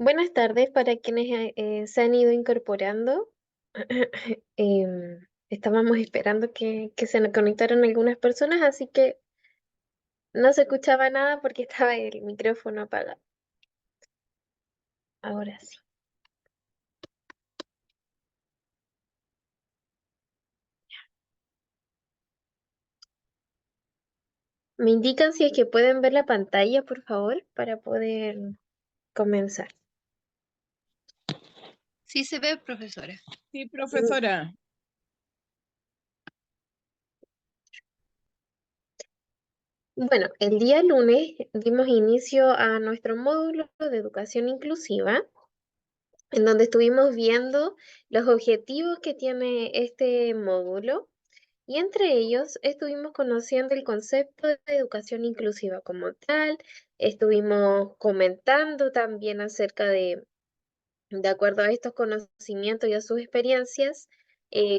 Buenas tardes para quienes se han ido incorporando. Estábamos esperando que se nos conectaran algunas personas, así que no se escuchaba nada porque estaba el micrófono apagado. Ahora sí. ¿Me indican si es que pueden ver la pantalla, por favor, para poder comenzar? Sí se ve, profesora. Sí, Mm, profesora. Bueno, el día lunes dimos inicio a nuestro módulo de educación inclusiva, en donde estuvimos viendo los objetivos que tiene este módulo. Y entre ellos estuvimos conociendo el concepto de educación inclusiva como tal, estuvimos comentando también acerca de acuerdo a estos conocimientos y a sus experiencias,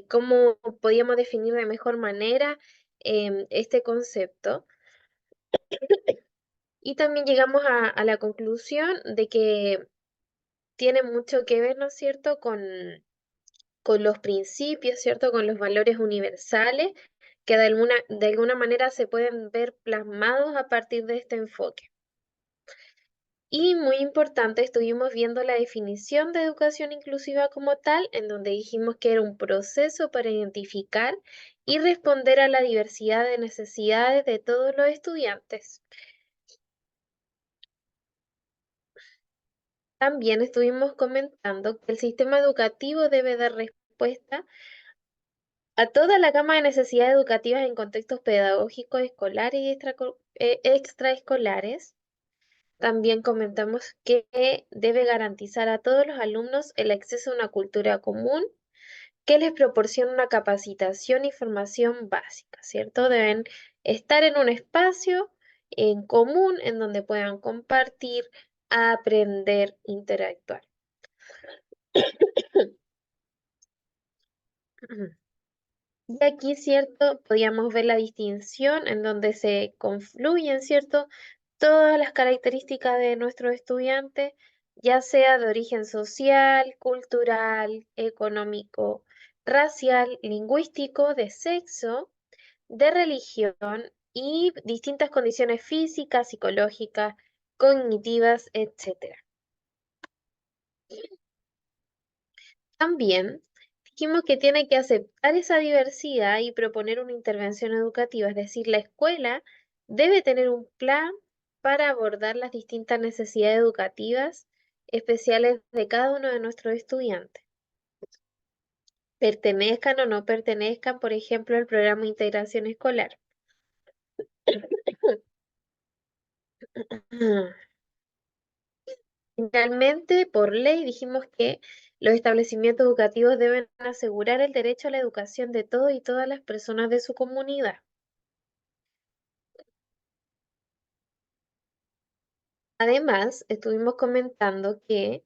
cómo podíamos definir de mejor manera este concepto. Y también llegamos a la conclusión de que tiene mucho que ver, ¿no es cierto?, con los principios, ¿cierto?, con los valores universales que de alguna manera se pueden ver plasmados a partir de este enfoque. Y muy importante, estuvimos viendo la definición de educación inclusiva como tal, en donde dijimos que era un proceso para identificar y responder a la diversidad de necesidades de todos los estudiantes. También estuvimos comentando que el sistema educativo debe dar respuesta a toda la gama de necesidades educativas en contextos pedagógicos, escolares y extraescolares. También comentamos que debe garantizar a todos los alumnos el acceso a una cultura común que les proporcione una capacitación y formación básica, ¿cierto? Deben estar en un espacio en común en donde puedan compartir, aprender, interactuar. Y aquí, ¿cierto? Podíamos ver la distinción en donde se confluyen, ¿cierto? Todas las características de nuestro estudiante, ya sea de origen social, cultural, económico, racial, lingüístico, de sexo, de religión y distintas condiciones físicas, psicológicas, cognitivas, etc. También dijimos que tiene que aceptar esa diversidad y proponer una intervención educativa, es decir, la escuela debe tener un plan para abordar las distintas necesidades educativas especiales de cada uno de nuestros estudiantes. Pertenezcan o no pertenezcan, por ejemplo, al programa de integración escolar. Finalmente, por ley, dijimos que los establecimientos educativos deben asegurar el derecho a la educación de todos y todas las personas de su comunidad. Además, estuvimos comentando que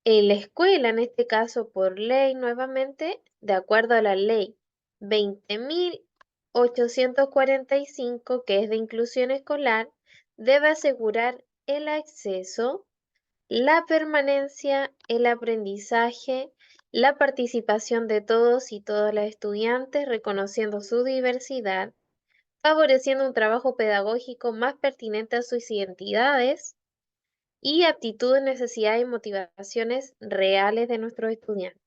la escuela, en este caso por ley nuevamente, de acuerdo a la ley 20.845, que es de inclusión escolar, debe asegurar el acceso, la permanencia, el aprendizaje, la participación de todos y todas las estudiantes, reconociendo su diversidad, favoreciendo un trabajo pedagógico más pertinente a sus identidades y aptitudes, necesidades y motivaciones reales de nuestros estudiantes.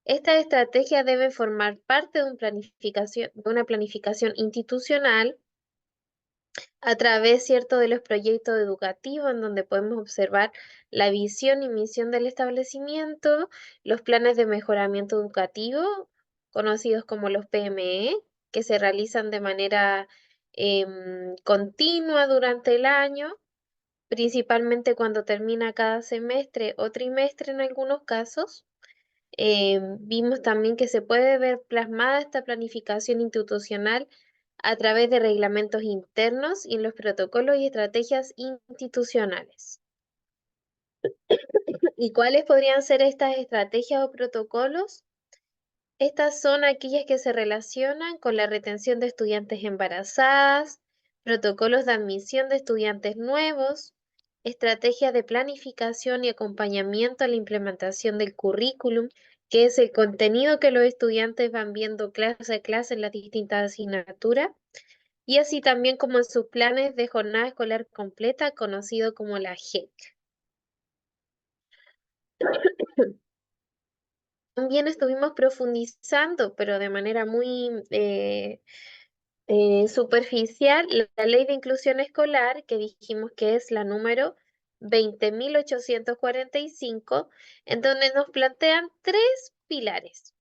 Estas estrategias deben formar parte de una planificación institucional a través, ¿cierto?, de los proyectos educativos en donde podemos observar la visión y misión del establecimiento, los planes de mejoramiento educativo, conocidos como los PME, que se realizan de manera continua durante el año, principalmente cuando termina cada semestre o trimestre en algunos casos. Vimos también que se puede ver plasmada esta planificación institucional a través de reglamentos internos y en los protocolos y estrategias institucionales. ¿Y cuáles podrían ser estas estrategias o protocolos? Estas son aquellas que se relacionan con la retención de estudiantes embarazadas, protocolos de admisión de estudiantes nuevos, estrategias de planificación y acompañamiento a la implementación del currículum, que es el contenido que los estudiantes van viendo clase a clase en las distintas asignaturas, y así también como en sus planes de jornada escolar completa, conocido como la JEC. También estuvimos profundizando, pero de manera muy superficial, la ley de inclusión escolar, que dijimos que es la número 20.845, en donde nos plantean tres pilares.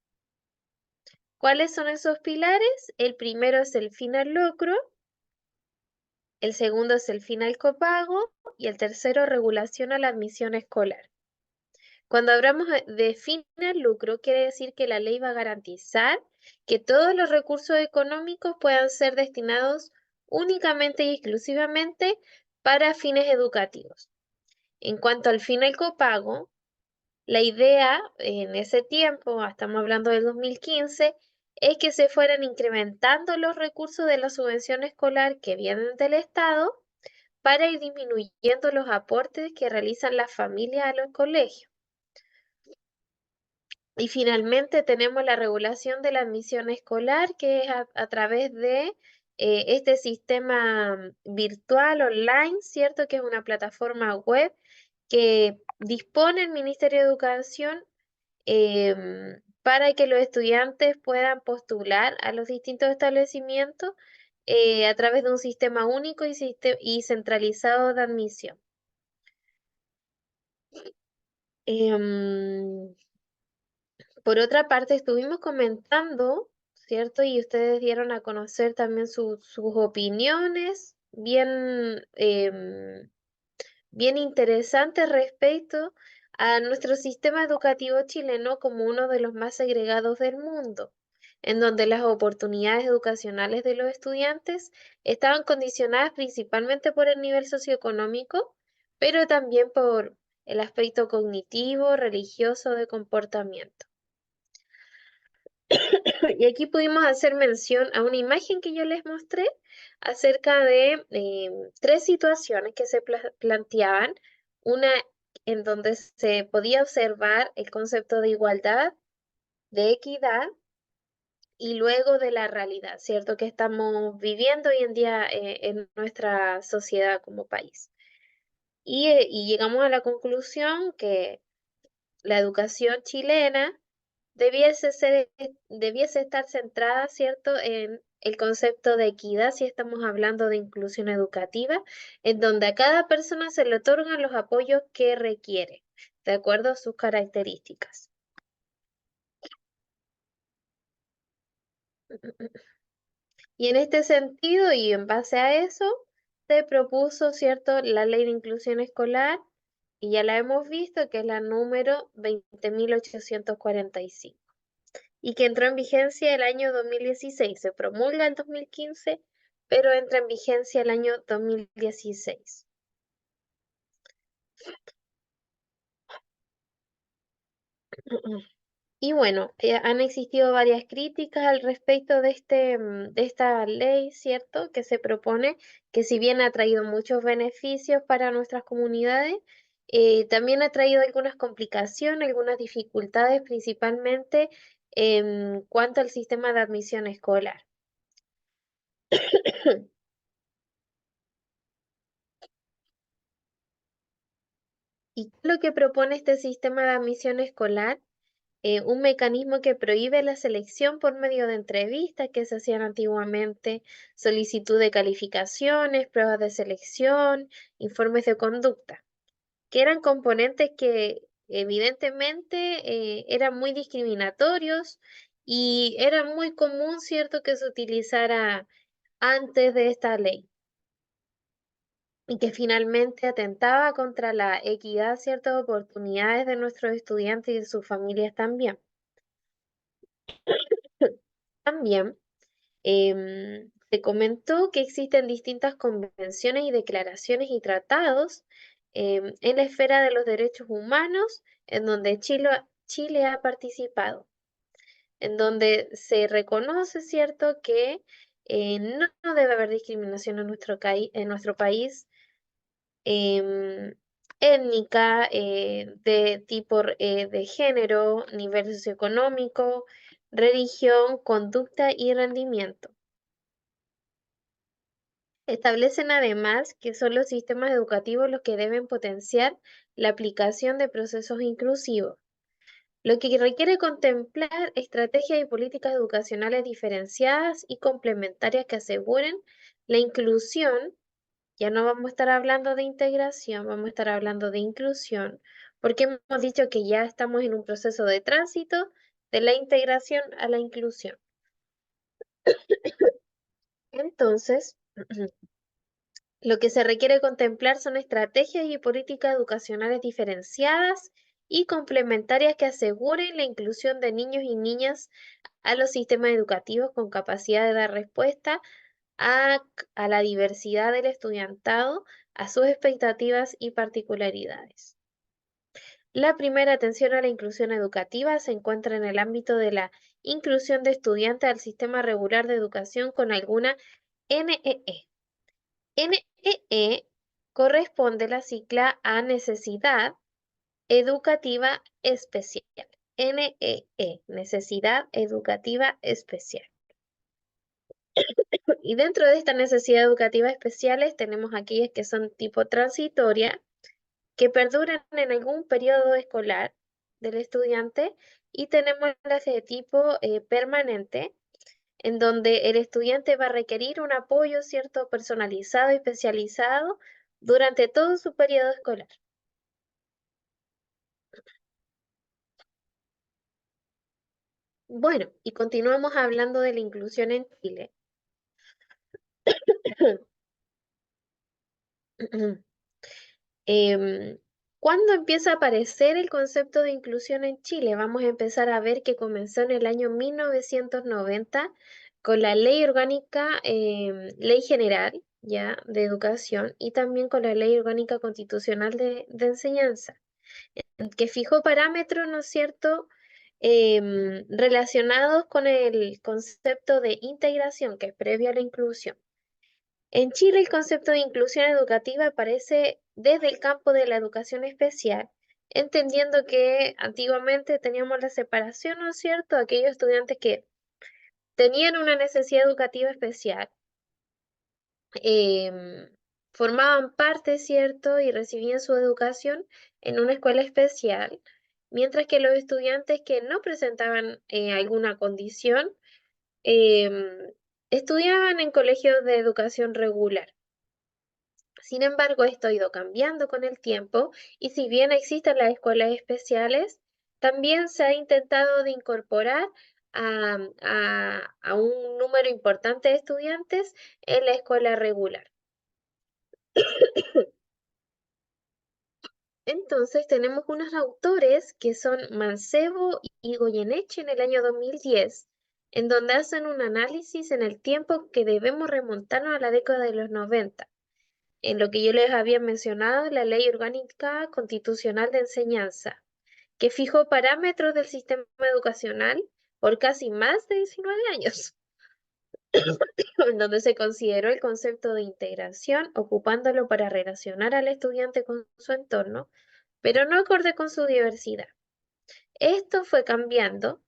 ¿Cuáles son esos pilares? El primero es el fin al lucro, el segundo es el fin al copago y el tercero, regulación a la admisión escolar. Cuando hablamos de fin al lucro, quiere decir que la ley va a garantizar que todos los recursos económicos puedan ser destinados únicamente y exclusivamente para fines educativos. En cuanto al fin al copago, la idea en ese tiempo, estamos hablando del 2015, es que se fueran incrementando los recursos de la subvención escolar que vienen del Estado para ir disminuyendo los aportes que realizan las familias a los colegios. Y finalmente tenemos la regulación de la admisión escolar, que es a través de este sistema virtual online, ¿cierto? Que es una plataforma web que dispone el Ministerio de Educación para que los estudiantes puedan postular a los distintos establecimientos a través de un sistema único y centralizado de admisión. Em, Por otra parte, estuvimos comentando, ¿cierto? Y ustedes dieron a conocer también sus opiniones bien interesantes respecto a nuestro sistema educativo chileno como uno de los más segregados del mundo, en donde las oportunidades educacionales de los estudiantes estaban condicionadas principalmente por el nivel socioeconómico, pero también por el aspecto cognitivo, religioso de comportamiento. Y aquí pudimos hacer mención a una imagen que yo les mostré acerca de tres situaciones que se planteaban. Una en donde se podía observar el concepto de igualdad, de equidad y luego de la realidad, ¿cierto? Que estamos viviendo hoy en día en nuestra sociedad como país. Y llegamos a la conclusión que la educación chilena debiese estar centrada, ¿cierto?, en el concepto de equidad, si estamos hablando de inclusión educativa, en donde a cada persona se le otorgan los apoyos que requiere, de acuerdo a sus características. Y en este sentido, y en base a eso, se propuso, ¿cierto?, la ley de inclusión escolar, y ya la hemos visto, que es la número 20.845. Y que entró en vigencia el año 2016. Se promulga en 2015, pero entra en vigencia el año 2016. Y bueno, han existido varias críticas al respecto de esta ley, ¿cierto? Que se propone, que si bien ha traído muchos beneficios para nuestras comunidades, también ha traído algunas complicaciones, algunas dificultades, principalmente en cuanto al sistema de admisión escolar. ¿Y qué es lo que propone este sistema de admisión escolar? Un mecanismo que prohíbe la selección por medio de entrevistas que se hacían antiguamente, solicitud de calificaciones, pruebas de selección, informes de conducta, que eran componentes que evidentemente eran muy discriminatorios y era muy común, ¿cierto?, que se utilizara antes de esta ley y que finalmente atentaba contra la equidad, ciertas oportunidades de nuestros estudiantes y de sus familias también. También se comentó que existen distintas convenciones y declaraciones y tratados en la esfera de los derechos humanos en donde Chile ha participado, en donde se reconoce, ¿cierto?, que no debe haber discriminación en nuestro país em, étnica, de tipo de género, nivel socioeconómico, religión, conducta y rendimiento. Establecen además que son los sistemas educativos los que deben potenciar la aplicación de procesos inclusivos, lo que requiere contemplar estrategias y políticas educacionales diferenciadas y complementarias que aseguren la inclusión. Ya no vamos a estar hablando de integración, vamos a estar hablando de inclusión, porque hemos dicho que ya estamos en un proceso de tránsito de la integración a la inclusión. Entonces, lo que se requiere contemplar son estrategias y políticas educacionales diferenciadas y complementarias que aseguren la inclusión de niños y niñas a los sistemas educativos con capacidad de dar respuesta a la diversidad del estudiantado, a sus expectativas y particularidades. La primera atención a la inclusión educativa se encuentra en el ámbito de la inclusión de estudiantes al sistema regular de educación con alguna NEE. NEE corresponde la sigla a necesidad educativa especial. NEE, necesidad educativa especial. Y dentro de esta necesidad educativa especiales tenemos aquellas que son tipo transitoria, que perduran en algún periodo escolar del estudiante, y tenemos las de tipo permanente, en donde el estudiante va a requerir un apoyo, cierto, personalizado y especializado durante todo su periodo escolar. Bueno, y continuamos hablando de la inclusión en Chile. Em, ¿Cuándo empieza a aparecer el concepto de inclusión en Chile? Vamos a empezar a ver que comenzó en el año 1990 con la Ley Orgánica, Ley General, ya, de Educación, y también con la Ley Orgánica Constitucional de Enseñanza, que fijó parámetros, ¿no es cierto?, relacionados con el concepto de integración, que es previo a la inclusión. En Chile, el concepto de inclusión educativa aparece desde el campo de la educación especial, entendiendo que antiguamente teníamos la separación, ¿no es cierto?, aquellos estudiantes que tenían una necesidad educativa especial, em, formaban parte, ¿cierto?, y recibían su educación en una escuela especial, mientras que los estudiantes que no presentaban alguna condición em, estudiaban en colegios de educación regular. Sin embargo, esto ha ido cambiando con el tiempo, y si bien existen las escuelas especiales, también se ha intentado de incorporar a un número importante de estudiantes en la escuela regular. Entonces tenemos unos autores que son Mancebo y Goyeneche en el año 2010, en donde hacen un análisis en el tiempo que debemos remontarnos a la década de los 90. En lo que yo les había mencionado, la Ley Orgánica Constitucional de Enseñanza, que fijó parámetros del sistema educacional por casi más de 19 años, en donde se consideró el concepto de integración, ocupándolo para relacionar al estudiante con su entorno, pero no acorde con su diversidad. Esto fue cambiando,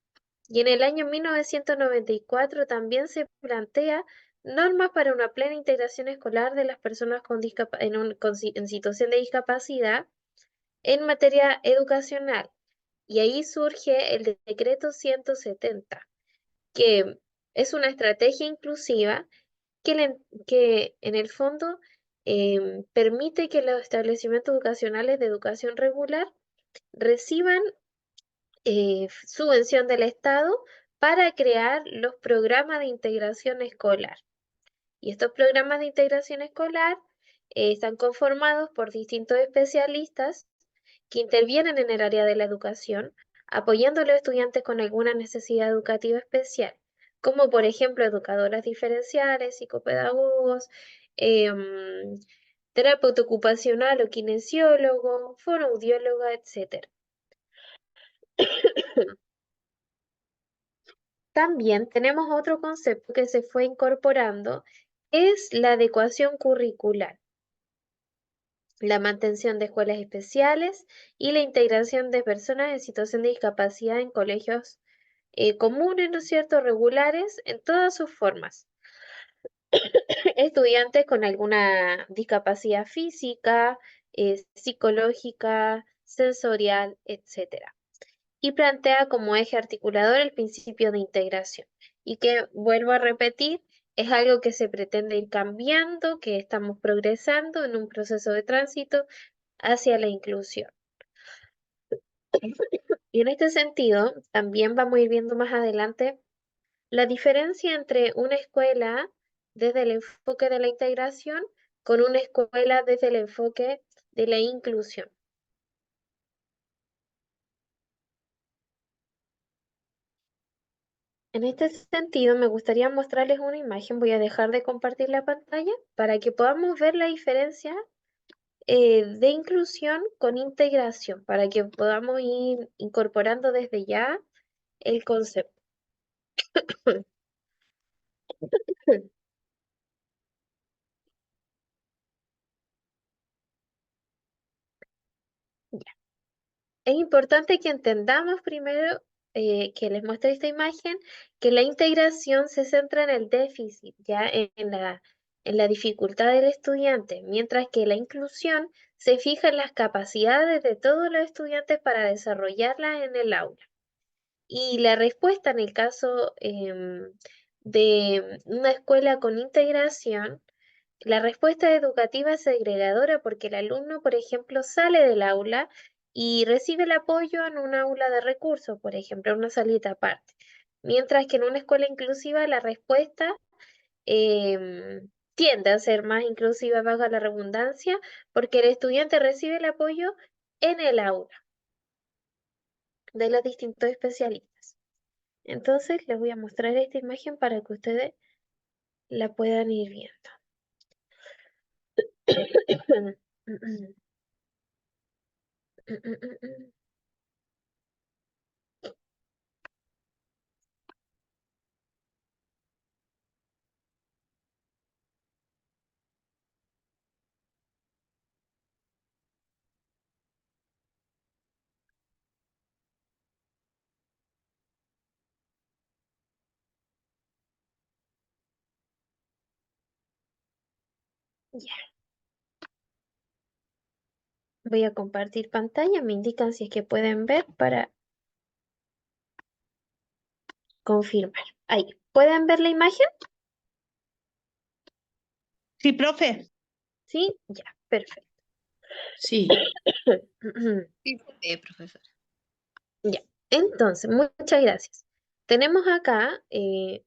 y en el año 1994 también se plantea normas para una plena integración escolar de las personas en situación de discapacidad en materia educacional. Y ahí surge el decreto 170, que es una estrategia inclusiva que en el fondo permite que los establecimientos educacionales de educación regular reciban subvención del Estado para crear los programas de integración escolar. Y estos programas de integración escolar están conformados por distintos especialistas que intervienen en el área de la educación, apoyando a los estudiantes con alguna necesidad educativa especial, como por ejemplo educadoras diferenciales, psicopedagogos, em, terapeuta ocupacional o kinesiólogo, fonoaudióloga, etc. También tenemos otro concepto que se fue incorporando, es la adecuación curricular. la mantención de escuelas especiales y la integración de personas en situación de discapacidad en colegios comunes, ¿no es cierto?, regulares en todas sus formas. Estudiantes con alguna discapacidad física, psicológica, sensorial, etcétera. Y plantea como eje articulador el principio de integración. Y que, vuelvo a repetir, es algo que se pretende ir cambiando, que estamos progresando en un proceso de tránsito hacia la inclusión. Y en este sentido, también vamos a ir viendo más adelante la diferencia entre una escuela desde el enfoque de la integración con una escuela desde el enfoque de la inclusión. En este sentido, me gustaría mostrarles una imagen. Voy a dejar de compartir la pantalla para que podamos ver la diferencia de inclusión con integración, para que podamos ir incorporando desde ya el concepto. Es importante que entendamos primero que les muestre esta imagen, que la integración se centra en el déficit, ya en la dificultad del estudiante, mientras que la inclusión se fija en las capacidades de todos los estudiantes para desarrollarlas en el aula. Y la respuesta en el caso de una escuela con integración, la respuesta educativa es segregadora porque el alumno, por ejemplo, sale del aula y recibe el apoyo en un aula de recursos, por ejemplo, en una salita aparte. Mientras que en una escuela inclusiva la respuesta tiende a ser más inclusiva, bajo la redundancia, porque el estudiante recibe el apoyo en el aula de los distintos especialistas. Entonces les voy a mostrar esta imagen para que ustedes la puedan ir viendo. Ya, voy a compartir pantalla, me indican si es que pueden ver para confirmar. Ahí, ¿pueden ver la imagen? Sí, profe. Sí, ya, perfecto. Sí. Sí, se ve, profesora. Ya, entonces, muchas gracias. Tenemos acá, ay,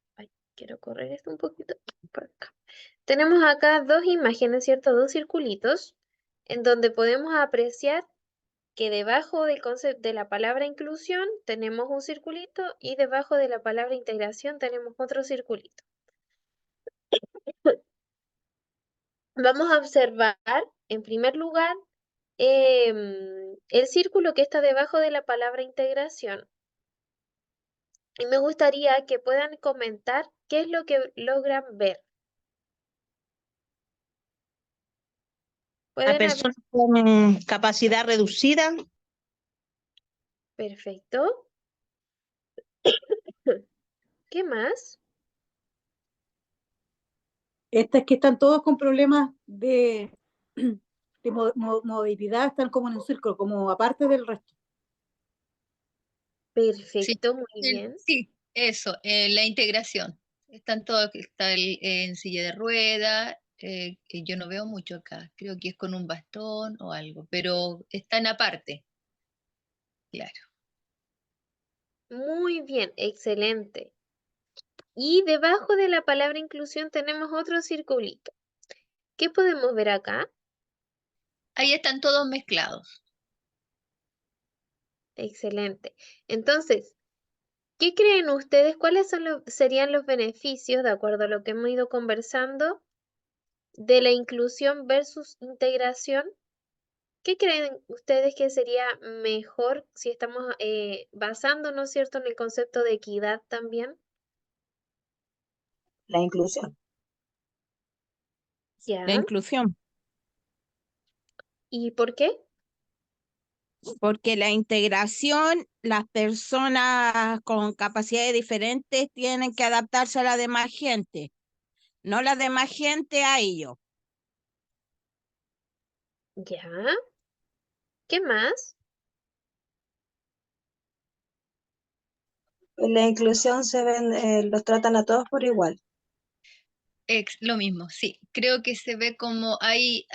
quiero correr esto un poquito por acá. Tenemos acá dos imágenes, ¿cierto? Dos circulitos en donde podemos apreciar que debajo del concepto de la palabra inclusión tenemos un circulito y debajo de la palabra integración tenemos otro circulito. Vamos a observar, en primer lugar, el círculo que está debajo de la palabra integración. Y me gustaría que puedan comentar qué es lo que logran ver. A Pueden abrir. personas con capacidad reducida. Perfecto. ¿Qué más? Estas que están todos con problemas de movilidad, están como en un círculo, como aparte del resto. Sí, Perfecto, muy bien. sí, eso, la integración. Están todos, está en silla de ruedas, que yo no veo mucho acá, creo que es con un bastón o algo, pero están aparte, claro. Muy bien, excelente. Y debajo de la palabra inclusión tenemos otro circulito. ¿Qué podemos ver acá? Ahí están todos mezclados. Excelente. Entonces, ¿qué creen ustedes? ¿Cuáles serían los beneficios, de acuerdo a lo que hemos ido conversando, de la inclusión versus integración? ¿Qué creen ustedes que sería mejor si estamos basándonos, ¿cierto?, en el concepto de equidad también? La inclusión. La Ya. inclusión. ¿Y por qué? Porque la integración, las personas con capacidades diferentes tienen que adaptarse a la demás gente, no la demás gente a ellos. Ya. ¿Qué más? En la inclusión se ven, los tratan a todos por igual. Lo mismo, sí. Creo que se ve como ahí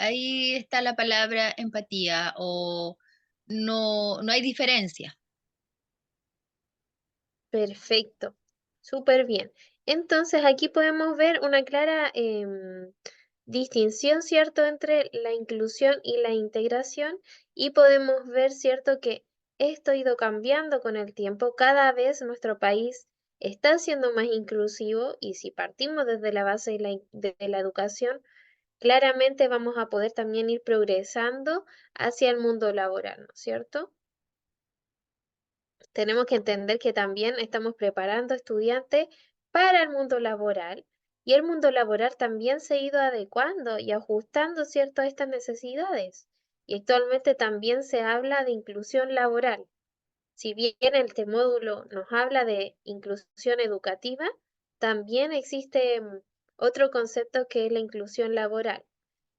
está la palabra empatía o no hay diferencia. Perfecto. Súper bien. Entonces aquí podemos ver una clara distinción, ¿cierto?, entre la inclusión y la integración y podemos ver, ¿cierto?, que esto ha ido cambiando con el tiempo. Cada vez nuestro país está siendo más inclusivo y si partimos desde la base de la educación, claramente vamos a poder también ir progresando hacia el mundo laboral, ¿no es cierto? Tenemos que entender que también estamos preparando estudiantes para el mundo laboral y el mundo laboral también se ha ido adecuando y ajustando, ¿cierto?, a estas necesidades. Y actualmente también se habla de inclusión laboral. Si bien este módulo nos habla de inclusión educativa, también existe otro concepto que es la inclusión laboral.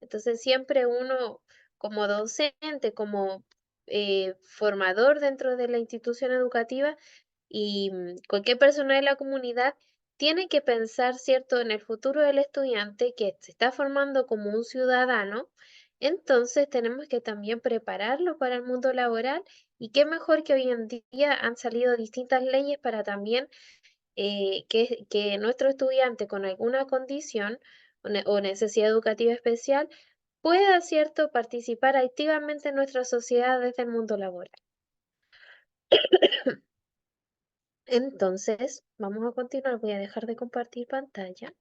Entonces siempre uno como docente, como formador dentro de la institución educativa y cualquier persona de la comunidad tiene que pensar, ¿cierto?, en el futuro del estudiante que se está formando como un ciudadano. Entonces tenemos que también prepararlo para el mundo laboral y qué mejor que hoy en día han salido distintas leyes para también que nuestro estudiante con alguna condición o necesidad educativa especial pueda, ¿cierto?, participar activamente en nuestra sociedad desde el mundo laboral. Entonces, vamos a continuar. Voy a dejar de compartir pantalla.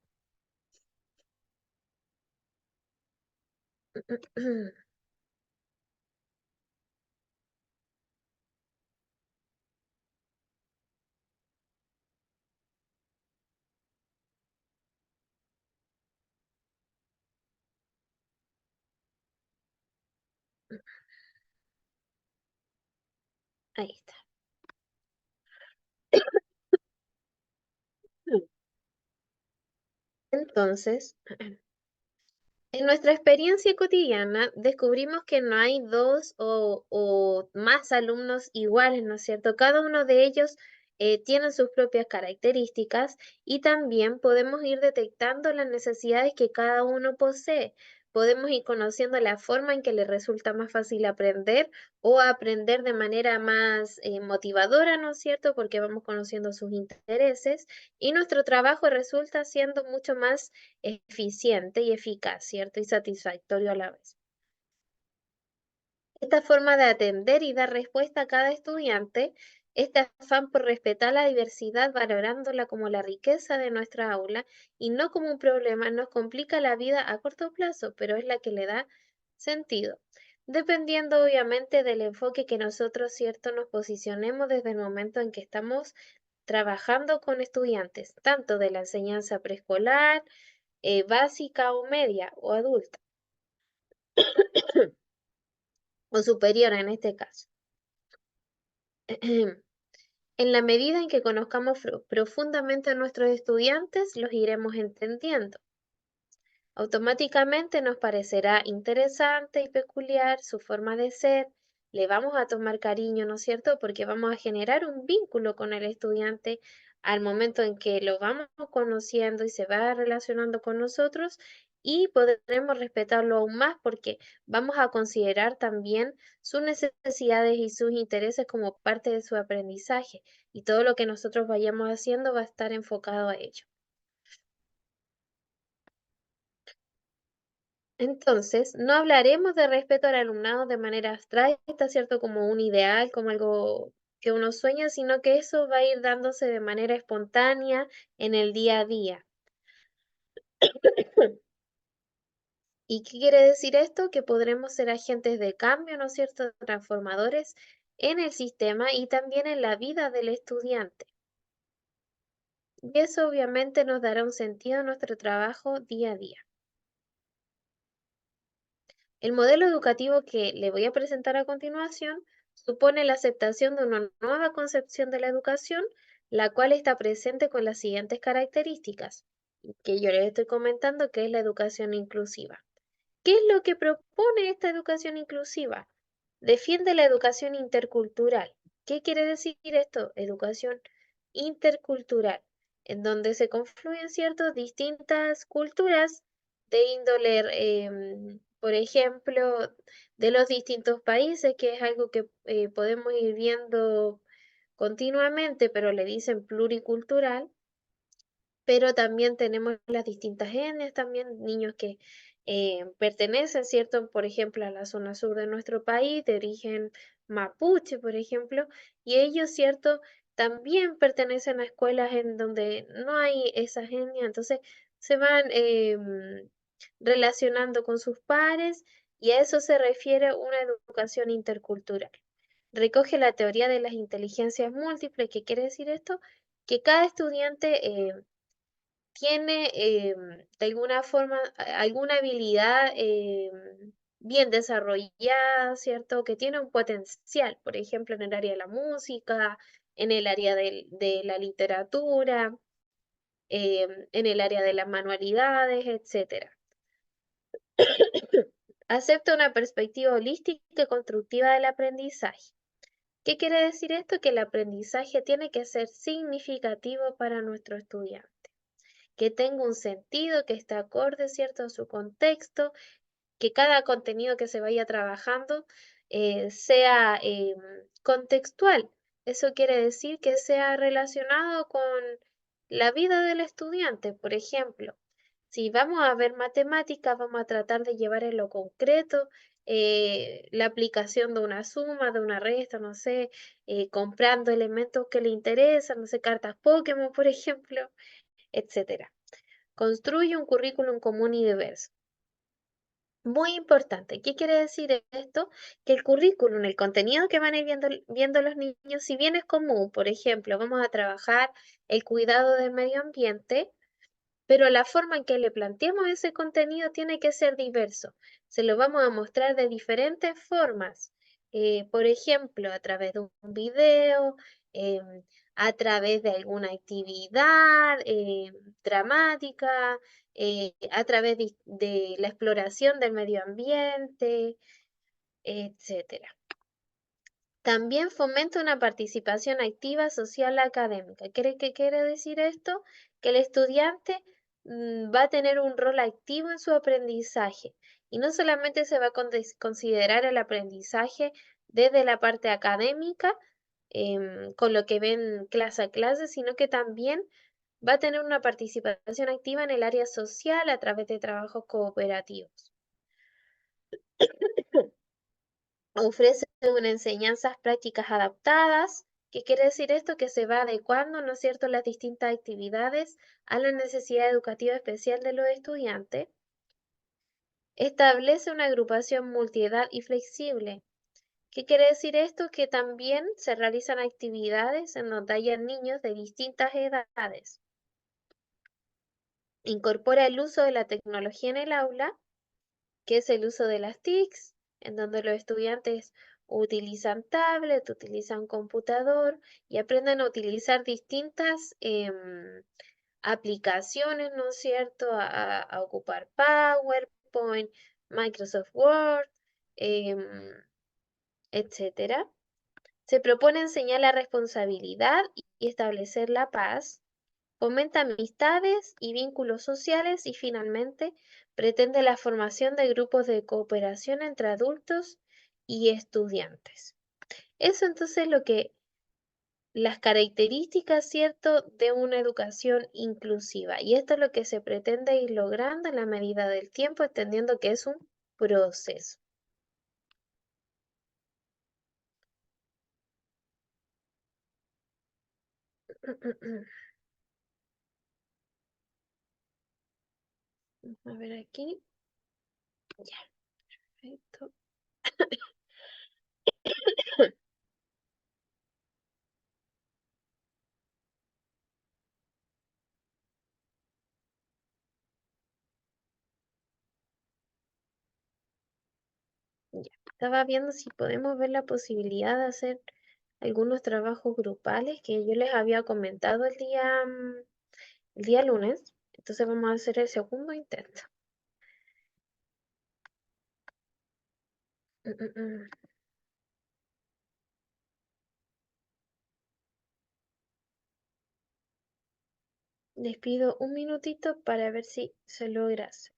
Ahí está. Entonces, en nuestra experiencia cotidiana descubrimos que no hay dos o más alumnos iguales, ¿no es cierto? Cada uno de ellos tiene sus propias características y también podemos ir detectando las necesidades que cada uno posee. Podemos ir conociendo la forma en que le resulta más fácil aprender o aprender de manera más motivadora, ¿no es cierto? Porque vamos conociendo sus intereses y nuestro trabajo resulta siendo mucho más eficiente y eficaz, ¿cierto? Y satisfactorio a la vez. Esta forma de atender y dar respuesta a cada estudiante, este afán por respetar la diversidad, valorándola como la riqueza de nuestra aula y no como un problema, nos complica la vida a corto plazo, pero es la que le da sentido. Dependiendo obviamente del enfoque que nosotros, ¿cierto?, nos posicionemos desde el momento en que estamos trabajando con estudiantes, tanto de la enseñanza preescolar, básica o media o adulta, o superior en este caso. En la medida en que conozcamos profundamente a nuestros estudiantes, los iremos entendiendo. Automáticamente nos parecerá interesante y peculiar su forma de ser, le vamos a tomar cariño, ¿no es cierto? Porque vamos a generar un vínculo con el estudiante al momento en que lo vamos conociendo y se va relacionando con nosotros y podremos respetarlo aún más porque vamos a considerar también sus necesidades y sus intereses como parte de su aprendizaje y todo lo que nosotros vayamos haciendo va a estar enfocado a ello. Entonces, no hablaremos de respeto al alumnado de manera abstracta, ¿cierto? Como un ideal, como algo que uno sueña, sino que eso va a ir dándose de manera espontánea en el día a día. ¿Y qué quiere decir esto? Que podremos ser agentes de cambio, ¿no es cierto? Transformadores en el sistema y también en la vida del estudiante. Y eso obviamente nos dará un sentido a nuestro trabajo día a día. El modelo educativo que le voy a presentar a continuación supone la aceptación de una nueva concepción de la educación, la cual está presente con las siguientes características, que yo les estoy comentando, que es la educación inclusiva. ¿Qué es lo que propone esta educación inclusiva? Defiende la educación intercultural. ¿Qué quiere decir esto? Educación intercultural, en donde se confluyen ciertas distintas culturas de índole, por ejemplo, de los distintos países, que es algo que podemos ir viendo continuamente, pero le dicen pluricultural, pero también tenemos las distintas etnias, también niños que pertenecen, ¿cierto? Por ejemplo, a la zona sur de nuestro país, de origen mapuche, por ejemplo, y ellos, ¿cierto? También pertenecen a escuelas en donde no hay esa etnia, entonces se van relacionando con sus pares y a eso se refiere una educación intercultural. Recoge la teoría de las inteligencias múltiples. ¿Qué quiere decir esto? Que cada estudiante tiene de alguna forma alguna habilidad bien desarrollada, ¿cierto? Que tiene un potencial, por ejemplo, en el área de la música, en el área de la literatura, en el área de las manualidades, etcétera. Acepta una perspectiva holística y constructiva del aprendizaje. ¿Qué quiere decir esto? Que el aprendizaje tiene que ser significativo para nuestro estudiante, que tenga un sentido, que esté acorde, ¿cierto?, a su contexto, que cada contenido que se vaya trabajando sea contextual. Eso quiere decir que sea relacionado con la vida del estudiante. Por ejemplo, si vamos a ver matemáticas, vamos a tratar de llevar en lo concreto la aplicación de una suma, de una resta, no sé, comprando elementos que le interesan, no sé, cartas Pokémon, por ejemplo, etcétera. Construye un currículum común y diverso. Muy importante. ¿Qué quiere decir esto? Que el currículum, el contenido que van a ir viendo los niños, si bien es común, por ejemplo, vamos a trabajar el cuidado del medio ambiente, pero la forma en que le planteamos ese contenido tiene que ser diverso. Se lo vamos a mostrar de diferentes formas. Por ejemplo, a través de un video, a través de alguna actividad dramática, a través de la exploración del medio ambiente, etcétera. También fomenta una participación activa social académica. ¿Qué quiere decir esto? Que el estudiante va a tener un rol activo en su aprendizaje y no solamente se va a considerar el aprendizaje desde la parte académica, con lo que ven clase a clase, sino que también va a tener una participación activa en el área social a través de trabajos cooperativos. Ofrece unas enseñanzas prácticas adaptadas. ¿Qué quiere decir esto? Que se va adecuando, ¿no es cierto?, las distintas actividades a la necesidad educativa especial de los estudiantes. Establece una agrupación multiedad y flexible. ¿Qué quiere decir esto? Que también se realizan actividades en donde hayan niños de distintas edades. Incorpora el uso de la tecnología en el aula, que es el uso de las TICs, en donde los estudiantes utilizan tablet, utilizan computador y aprenden a utilizar distintas aplicaciones, ¿no es cierto? A ocupar PowerPoint, Microsoft Word, etcétera. Se propone enseñar la responsabilidad y establecer la paz, fomenta amistades y vínculos sociales y finalmente pretende la formación de grupos de cooperación entre adultos y estudiantes. Eso entonces es lo que las características, ¿cierto?, de una educación inclusiva. Y esto es lo que se pretende ir logrando en la medida del tiempo, entendiendo que es un proceso. A ver aquí. Ya, perfecto. Ya. Estaba viendo si podemos ver la posibilidad de hacer algunos trabajos grupales que yo les había comentado el día lunes. Entonces vamos a hacer el segundo intento. Mm, mm, mm. Les pido un minutito para ver si se logra hacer.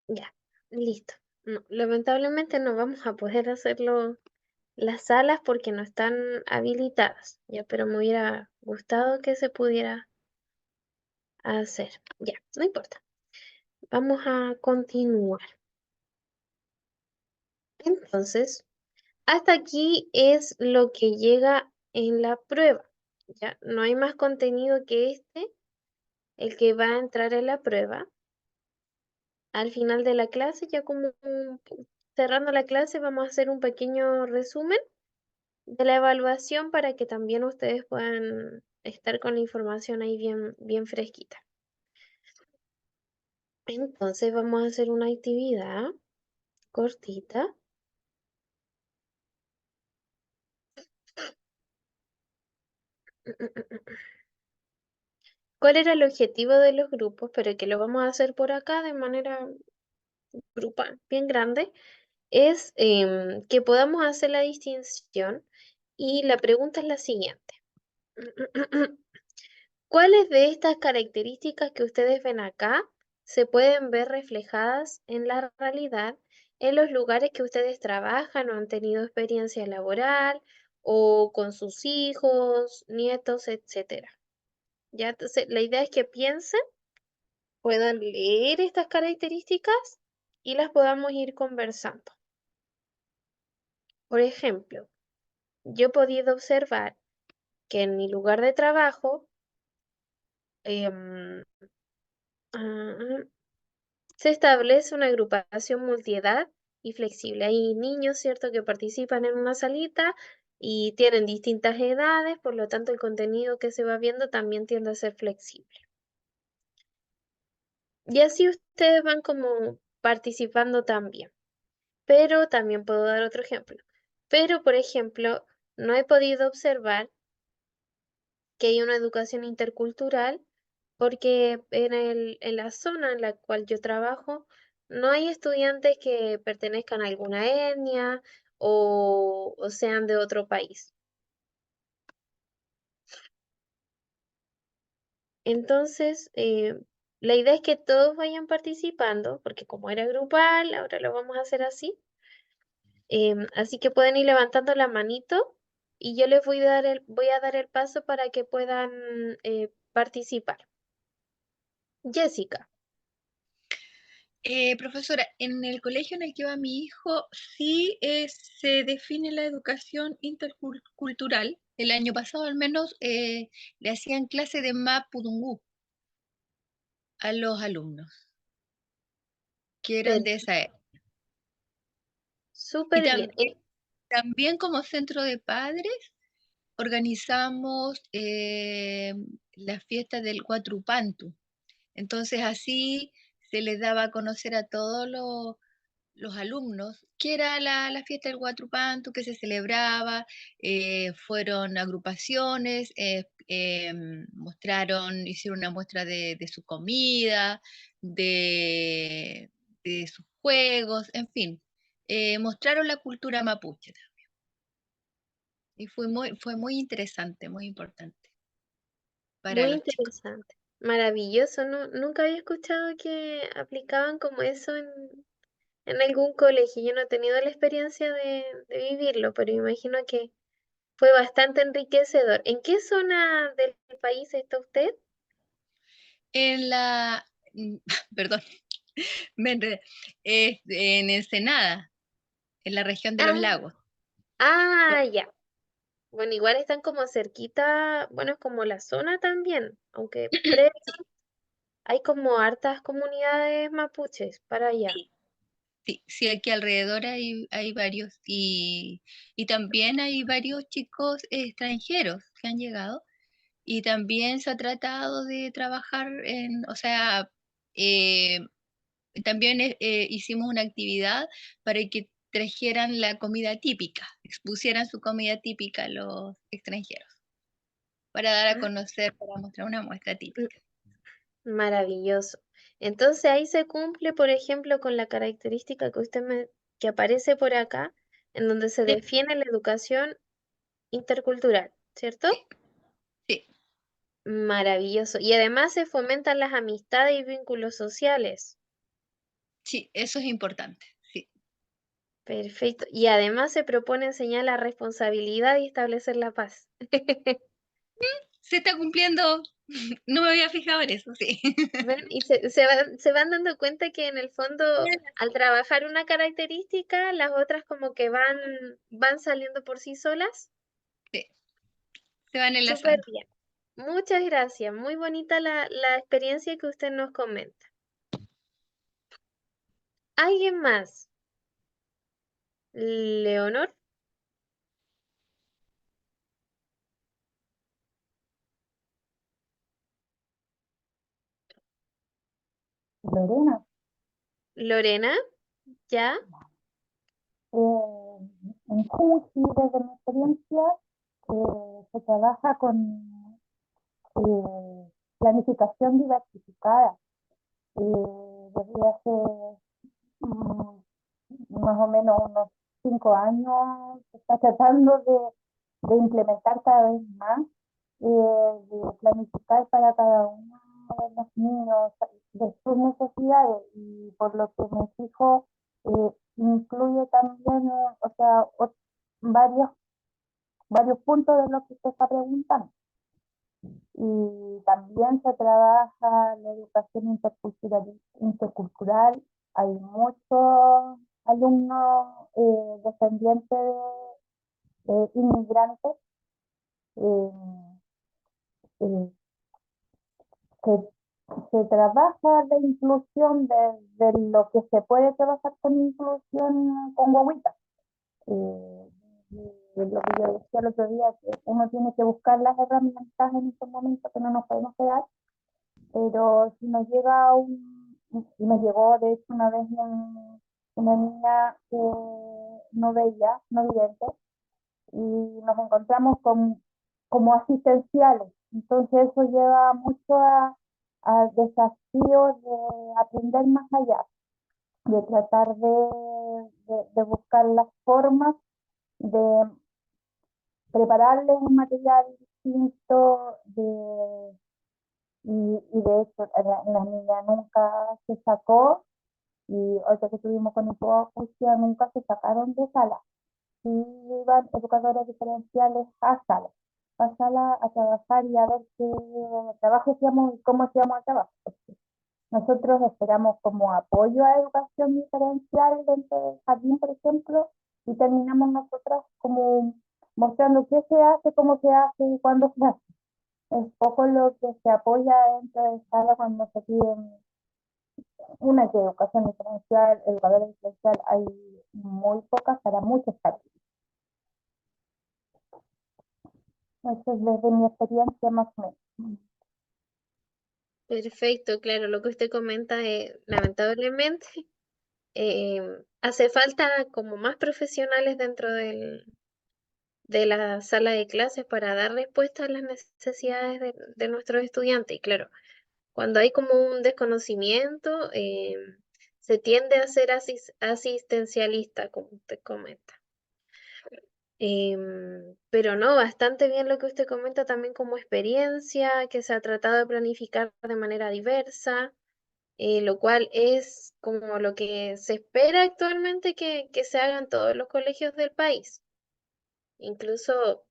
Ya, listo. No, lamentablemente no vamos a poder hacerlo las salas porque no están habilitadas, ya, pero me hubiera gustado que se pudiera hacer. Ya, no importa. Vamos a continuar. Entonces, hasta aquí es lo que llega en la prueba. Ya, no hay más contenido que el que va a entrar en la prueba. Al final de la clase, ya como cerrando la clase, vamos a hacer un pequeño resumen de la evaluación para que también ustedes puedan estar con la información ahí bien, bien fresquita. Entonces vamos a hacer una actividad cortita. ¿Cuál era el objetivo de los grupos? Pero que lo vamos a hacer por acá de manera grupal, bien grande. Es que podamos hacer la distinción y la pregunta es la siguiente. ¿Cuáles de estas características que ustedes ven acá se pueden ver reflejadas en la realidad en los lugares que ustedes trabajan o han tenido experiencia laboral o con sus hijos, nietos, etcétera? Ya, entonces, la idea es que piensen, puedan leer estas características y las podamos ir conversando. Por ejemplo, yo he podido observar que en mi lugar de trabajo, em, ah, se establece una agrupación multiedad y flexible. Hay niños, ¿cierto?, que participan en una salita y tienen distintas edades, por lo tanto el contenido que se va viendo también tiende a ser flexible. Y así ustedes van como participando también. Pero también puedo dar otro ejemplo. Pero, por ejemplo, no he podido observar que hay una educación intercultural porque en la zona en la cual yo trabajo no hay estudiantes que pertenezcan a alguna etnia o sean de otro país. Entonces, la idea es que todos vayan participando, porque como era grupal, ahora lo vamos a hacer así. Así que pueden ir levantando la manito y yo les voy a dar el paso para que puedan participar. Jessica. Profesora, en el colegio en el que va mi hijo sí se define la educación intercultural. El año pasado al menos le hacían clase de mapudungú a los alumnos que eran de Pero esa época. Y súper bien. también como centro de padres organizamos la fiesta del Huatrupantu. Entonces así se les daba a conocer a todos los alumnos qué era la fiesta del Huatrupantu, que se celebraba, fueron agrupaciones, hicieron una muestra de su comida, de, de sus juegos, en fin, mostraron la cultura mapuche. Y fue muy interesante, muy importante para Muy los chicos. interesante, maravilloso. Nunca había escuchado que aplicaban como eso en algún colegio. Yo no he tenido la experiencia de vivirlo, pero imagino que fue bastante enriquecedor. ¿En qué zona del país está usted? En la, perdón, me enredé. En Ensenada, en la región de los Ah, lagos. ya. Bueno, igual están como cerquita, bueno, es como la zona también, aunque hay como hartas comunidades mapuches para allá. Sí, sí, sí, aquí alrededor hay varios y también hay varios chicos extranjeros que han llegado y también se ha tratado de trabajar o sea, eh, también hicimos una actividad para que trajeran la comida típica, expusieran su comida típica a los extranjeros, para dar a Ah, conocer, para mostrar una muestra mm, típica. maravilloso. Entonces ahí se cumple, por ejemplo, con la característica que aparece por acá, en donde se Sí, define la educación intercultural, ¿cierto? sí, Maravilloso. Y además se fomentan las amistades y vínculos sociales. sí, eso es importante, sí. Perfecto. Y además se propone enseñar la responsabilidad y establecer la paz. Se está cumpliendo, no me había fijado en eso, sí. ¿Ven? Y se van dando cuenta que en el fondo, al trabajar una característica, las otras como que van saliendo por sí solas. Sí, se van Súper enlazando. bien. Muchas gracias. Muy bonita la experiencia que usted nos comenta. ¿Alguien más? Leonor, Lorena, Lorena, ¿ya? en Junji, desde mi experiencia, se trabaja con planificación diversificada. Desde hace mm, más o menos unos 5 años se está tratando de implementar cada vez más, de planificar para cada uno de los niños de sus necesidades y por lo que me fijo incluye también, o sea, varios, varios puntos de lo que usted está preguntando. Y también se trabaja la educación intercultural. Hay muchos alumnos descendientes de inmigrantes eh, eh, que se trabaja la inclusión de lo que se puede trabajar con inclusión con guaguitas. Y lo que yo decía el otro día, que uno tiene que buscar las herramientas en estos momentos que no nos podemos quedar, pero si nos llega y me llegó de hecho una vez una niña que no veía, no vidente, y nos encontramos como asistenciales. Entonces eso lleva mucho al desafío de aprender más allá, de tratar de buscar las formas de prepararles un material distinto, y de hecho la niña nunca se sacó, y ahorita que estuvimos con hipoacusia nunca se sacaron de sala. Sí iban educadores diferenciales a sala a trabajar y a ver qué trabajo hacíamos y cómo hacíamos el trabajo. Nosotros esperamos como apoyo a educación diferencial dentro del jardín, por ejemplo, y terminamos nosotras como mostrando qué se hace, cómo se hace y cuándo se hace. Es poco lo que se apoya dentro de sala cuando se piden una que educación diferencial, educadora diferencial, hay muy pocas para muchos jardines. Eso es desde mi experiencia más o menos. Perfecto, claro, lo que usted comenta lamentablemente hace falta como más profesionales dentro de la sala de clases para dar respuesta a las necesidades de nuestros estudiantes. Y claro, cuando hay como un desconocimiento, se tiende a ser asistencialista, como usted comenta. Pero no, bastante bien lo que usted comenta también como experiencia, que se ha tratado de planificar de manera diversa, lo cual es como lo que se espera actualmente que se haga en todos los colegios del país. Incluso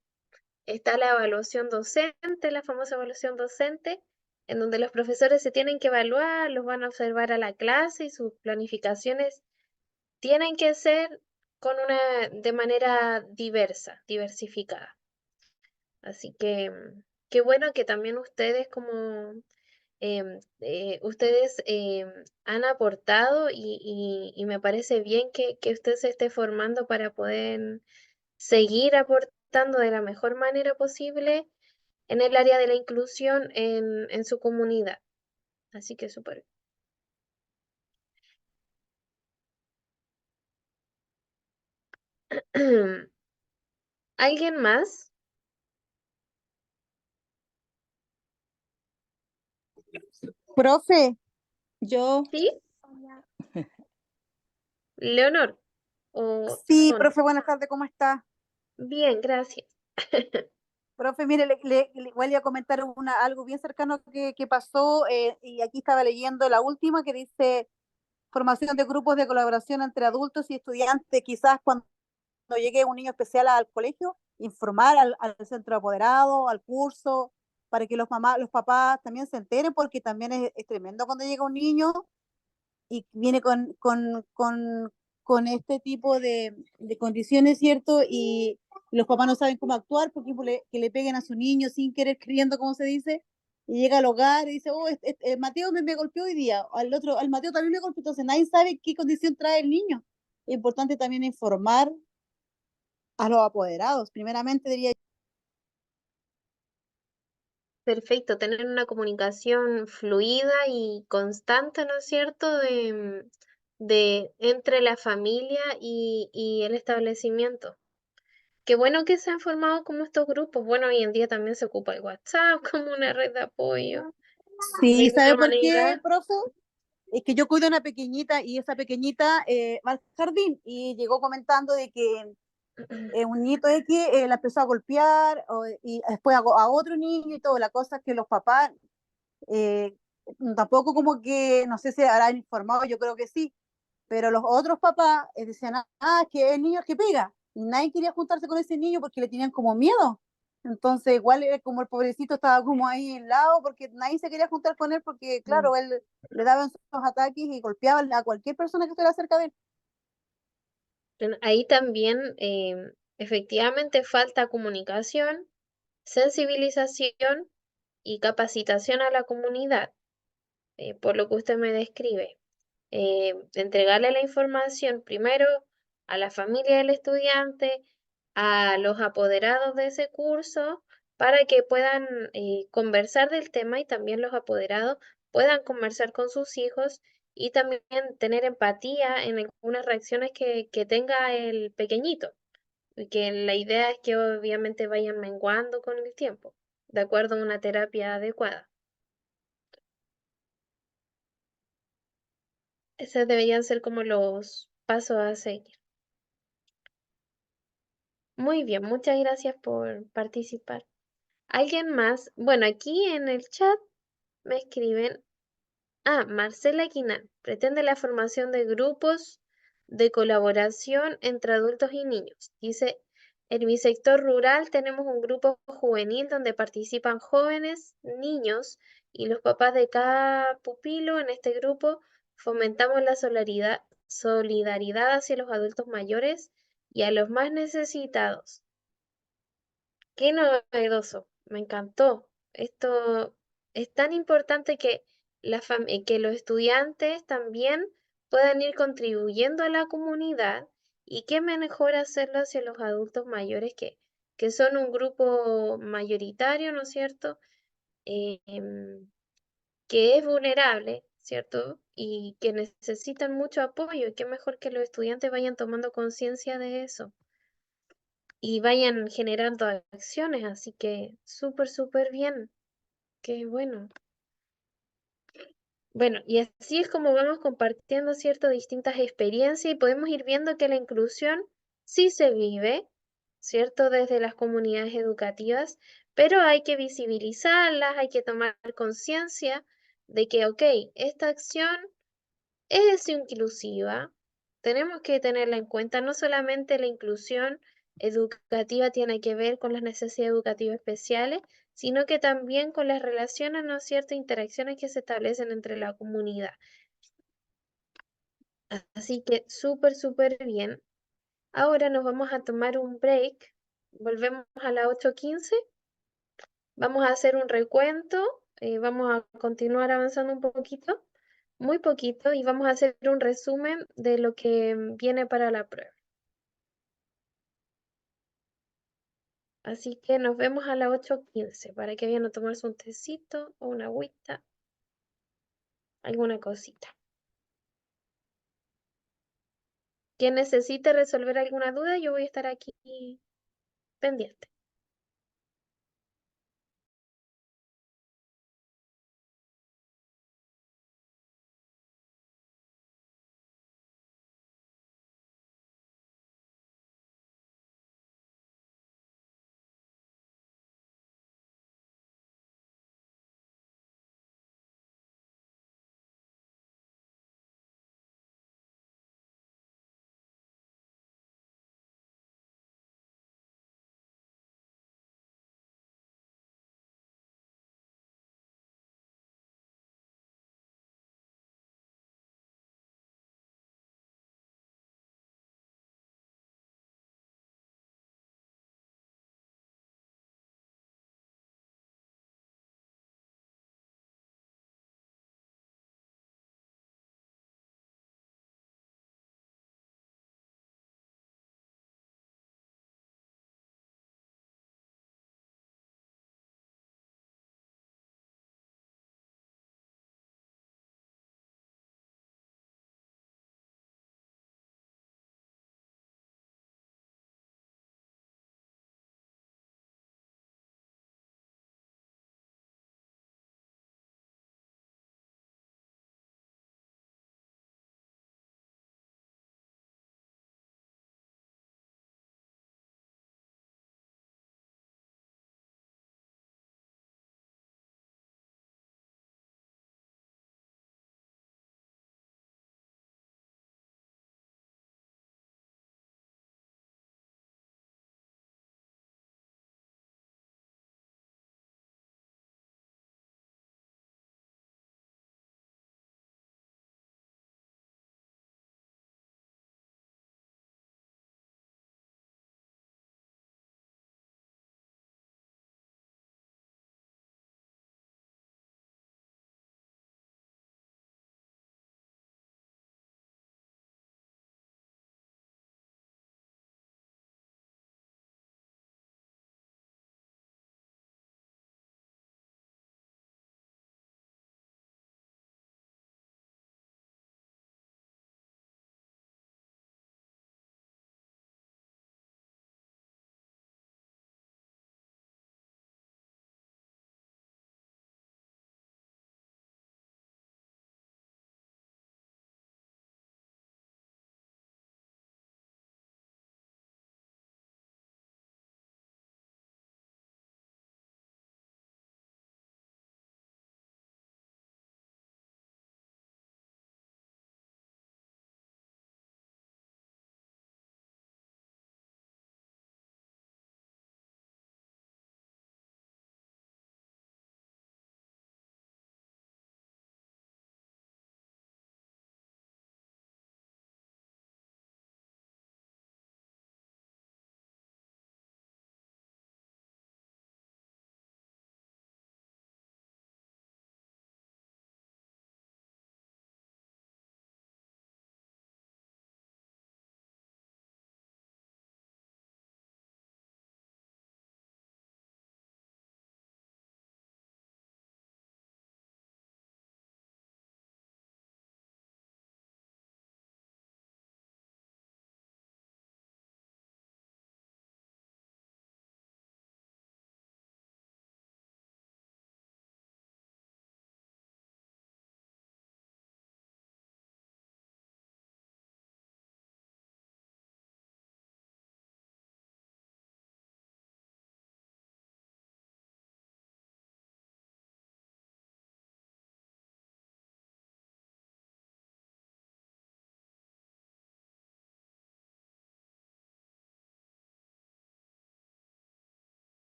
está la evaluación docente, la famosa evaluación docente, en donde los profesores se tienen que evaluar, los van a observar a la clase y sus planificaciones tienen que ser de manera diversa, diversificada. Así que qué bueno que también ustedes han aportado y me parece bien que usted se esté formando para poder seguir aportando de la mejor manera posible en el área de la inclusión en su comunidad. Así que súper. ¿Alguien más? Profe, yo, ¿Sí? Leonor o sí, Sonia. profe, buenas tardes, ¿cómo está? Bien, gracias. Profe, mire, igual iba a comentar algo bien cercano que pasó, y aquí estaba leyendo la última que dice formación de grupos de colaboración entre adultos y estudiantes, quizás cuando llegue un niño especial al colegio, informar al centro apoderado, al curso, para que los papás también se enteren, porque también es tremendo cuando llega un niño y viene con este tipo de condiciones, ¿cierto? Y los papás no saben cómo actuar porque que le peguen a su niño sin querer, queriendo, como se dice, y llega al hogar y dice, oh, Mateo me golpeó hoy día, al Mateo también me golpeó, entonces nadie sabe qué condición trae el niño. Es importante también informar a los apoderados, primeramente diría. Perfecto, tener una comunicación fluida y constante, ¿no es cierto?, de entre la familia y el establecimiento. Qué bueno que se han formado como estos grupos. Bueno, hoy en día también se ocupa el WhatsApp como una red de apoyo. De Sí, alguna ¿sabe por qué, manera, profe? Es que yo cuido a una pequeñita y esa pequeñita va al jardín y llegó comentando de que un niñito X la empezó a golpear y después a otro niño y todo. La cosa es que los papás eh, tampoco como que, no sé si habrán informado, yo creo que sí, pero los otros papás decían, es que el niño es que pega. Y nadie quería juntarse con ese niño porque le tenían como miedo. Entonces, igual era como el pobrecito estaba como ahí al lado porque nadie se quería juntar con él porque, claro, él le daban sus ataques y golpeaba a cualquier persona que estuviera cerca de él. ahí también efectivamente falta comunicación, sensibilización y capacitación a la comunidad, por lo que usted me describe. Entregarle la información primero a la familia del estudiante, a los apoderados de ese curso, para que puedan conversar del tema y también los apoderados puedan conversar con sus hijos y también tener empatía en algunas reacciones que tenga el pequeñito. Y que la idea es que obviamente vayan menguando con el tiempo, de acuerdo a una terapia adecuada. Esos deberían ser como los pasos a seguir. Muy bien, muchas gracias por participar. ¿Alguien más? Bueno, aquí en el chat me escriben, Marcela Quinán, pretende la formación de grupos de colaboración entre adultos y niños. Dice, en mi sector rural tenemos un grupo juvenil donde participan jóvenes, niños y los papás de cada pupilo en este grupo fomentamos la solidaridad hacia los adultos mayores y a los más necesitados. Qué novedoso, me encantó. Esto es tan importante que, que los estudiantes también puedan ir contribuyendo a la comunidad y qué mejor hacerlo hacia los adultos mayores que son un grupo mayoritario, ¿no es cierto? Em, que es vulnerable, ¿cierto? Y que necesitan mucho apoyo. Y qué mejor que los estudiantes vayan tomando conciencia de eso y vayan generando acciones, así que súper, súper bien, qué bueno. Bueno, y así es como vamos compartiendo, ¿cierto? Distintas experiencias y podemos ir viendo que la inclusión sí se vive, ¿cierto? Desde las comunidades educativas, pero hay que visibilizarlas, hay que tomar conciencia de que, ok, esta acción es inclusiva, tenemos que tenerla en cuenta, no solamente la inclusión educativa tiene que ver con las necesidades educativas especiales, sino que también con las relaciones, ¿no es cierto?, interacciones que se establecen entre la comunidad. Así que súper, súper bien. Ahora nos vamos a tomar un break, volvemos a las 8:15, vamos a hacer un recuento, vamos a continuar avanzando un poquito, muy poquito, y vamos a hacer un resumen de lo que viene para la prueba. Así que nos vemos a las 8:15 para que vayan a tomarse un tecito o una agüita, alguna cosita. Quien necesite resolver alguna duda, yo voy a estar aquí pendiente.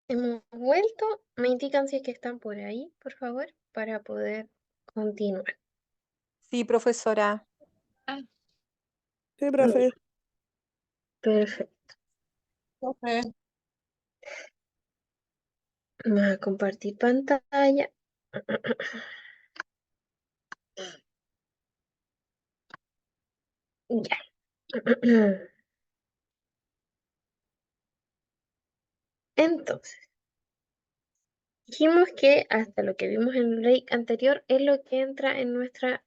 Hemos vuelto. Me indican si es que están por ahí, por favor, para poder continuar. Sí, profesora. Ah, Sí, profe. Perfecto. Profe. Vamos a compartir pantalla. Ya. Entonces, dijimos que hasta lo que vimos en el break anterior es lo que entra en nuestra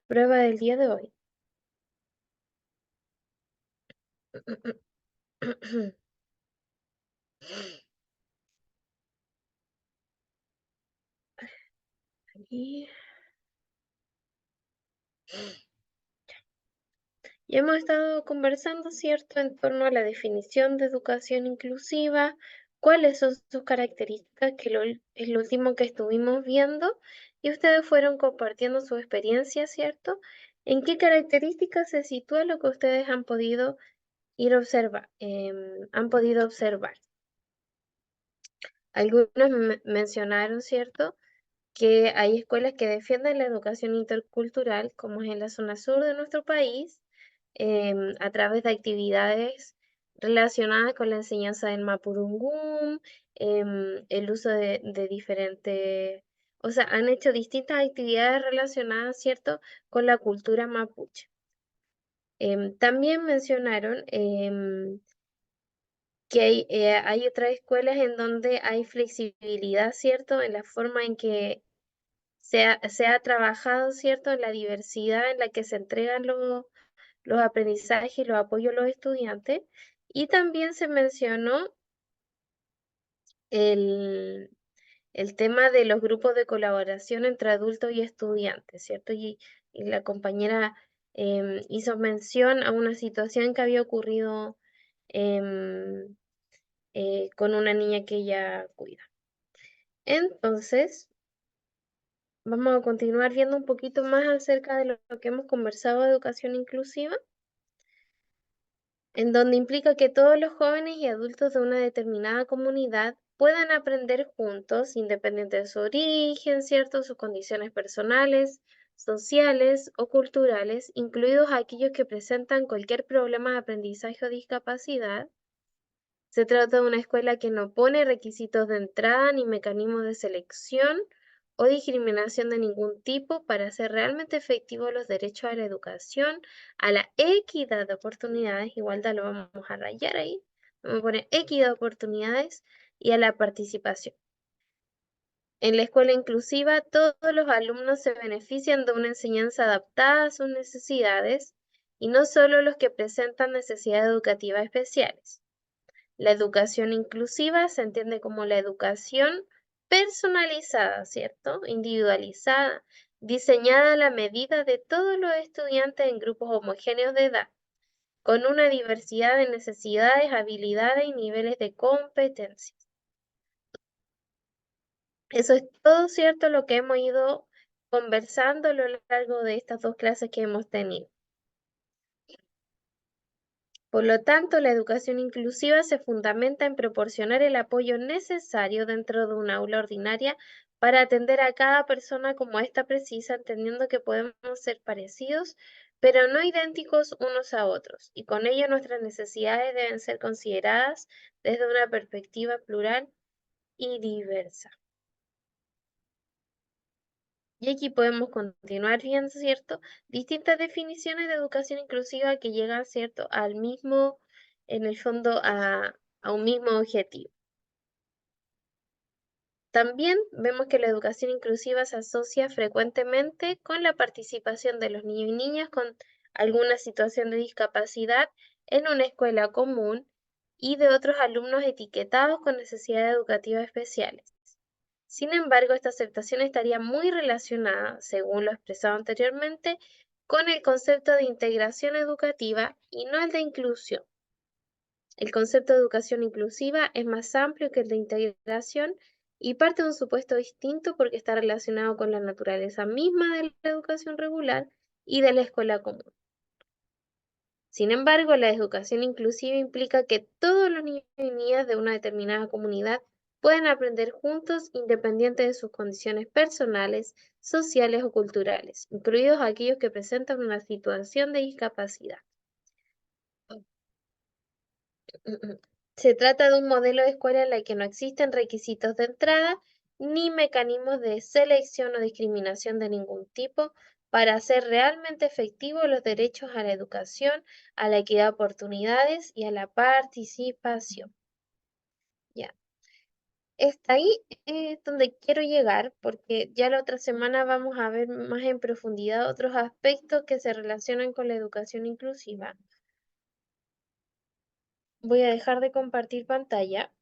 prueba del día de hoy. Aquí. Y hemos estado conversando, ¿cierto?, en torno a la definición de educación inclusiva, cuáles son sus características, que es lo último que estuvimos viendo, y ustedes fueron compartiendo su experiencia, ¿cierto? ¿En qué características se sitúa lo que ustedes han podido han podido observar? Algunos mencionaron, ¿cierto?, que hay escuelas que defienden la educación intercultural, como es en la zona sur de nuestro país, a través de actividades relacionadas con la enseñanza del mapudungún, el uso de diferentes, o sea, han hecho distintas actividades relacionadas, ¿cierto?, con la cultura mapuche. También mencionaron que hay otras escuelas en donde hay flexibilidad, ¿cierto?, en la forma en que se ha trabajado, ¿cierto?, en la diversidad en la que se entregan los aprendizajes y los apoyos a los estudiantes. Y también se mencionó el, el tema de los grupos de colaboración entre adultos y estudiantes, ¿cierto? Y la compañera hizo mención a una situación que había ocurrido em, con una niña que ella cuida. Entonces, vamos a continuar viendo un poquito más acerca de lo que hemos conversado de educación inclusiva, en donde implica que todos los jóvenes y adultos de una determinada comunidad puedan aprender juntos, independiente de su origen, ¿cierto?, sus condiciones personales, sociales o culturales, incluidos aquellos que presentan cualquier problema de aprendizaje o discapacidad. Se trata de una escuela que no pone requisitos de entrada ni mecanismos de selección o discriminación de ningún tipo para hacer realmente efectivos los derechos a la educación, a la equidad de oportunidades, igualdad lo vamos a rayar ahí, vamos a poner equidad de oportunidades y a la participación. En la escuela inclusiva, todos los alumnos se benefician de una enseñanza adaptada a sus necesidades y no solo los que presentan necesidades educativas especiales. La educación inclusiva se entiende como la educación personalizada, ¿cierto? Individualizada, diseñada a la medida de todos los estudiantes en grupos homogéneos de edad, con una diversidad de necesidades, habilidades y niveles de competencia. Eso es todo, ¿cierto?, lo que hemos ido conversando a lo largo de estas dos clases que hemos tenido. Por lo tanto, la educación inclusiva se fundamenta en proporcionar el apoyo necesario dentro de una aula ordinaria para atender a cada persona como ésta precisa, entendiendo que podemos ser parecidos, pero no idénticos unos a otros, y con ello nuestras necesidades deben ser consideradas desde una perspectiva plural y diversa. Y aquí podemos continuar viendo, ¿cierto?, distintas definiciones de educación inclusiva que llegan, ¿cierto?, al mismo, en el fondo, a un mismo objetivo. También vemos que la educación inclusiva se asocia frecuentemente con la participación de los niños y niñas con alguna situación de discapacidad en una escuela común y de otros alumnos etiquetados con necesidades educativas especiales. Sin embargo, esta aceptación estaría muy relacionada, según lo expresado anteriormente, con el concepto de integración educativa y no el de inclusión. El concepto de educación inclusiva es más amplio que el de integración y parte de un supuesto distinto porque está relacionado con la naturaleza misma de la educación regular y de la escuela común. Sin embargo, la educación inclusiva implica que todos los niños y niñas de una determinada comunidad pueden aprender juntos independiente de sus condiciones personales, sociales o culturales, incluidos aquellos que presentan una situación de discapacidad. Se trata de un modelo de escuela en la que no existen requisitos de entrada ni mecanismos de selección o discriminación de ningún tipo para hacer realmente efectivos los derechos a la educación, a la equidad de oportunidades y a la participación. Ya. Está ahí donde quiero llegar, porque ya la otra semana vamos a ver más en profundidad otros aspectos que se relacionan con la educación inclusiva. Voy a dejar de compartir pantalla.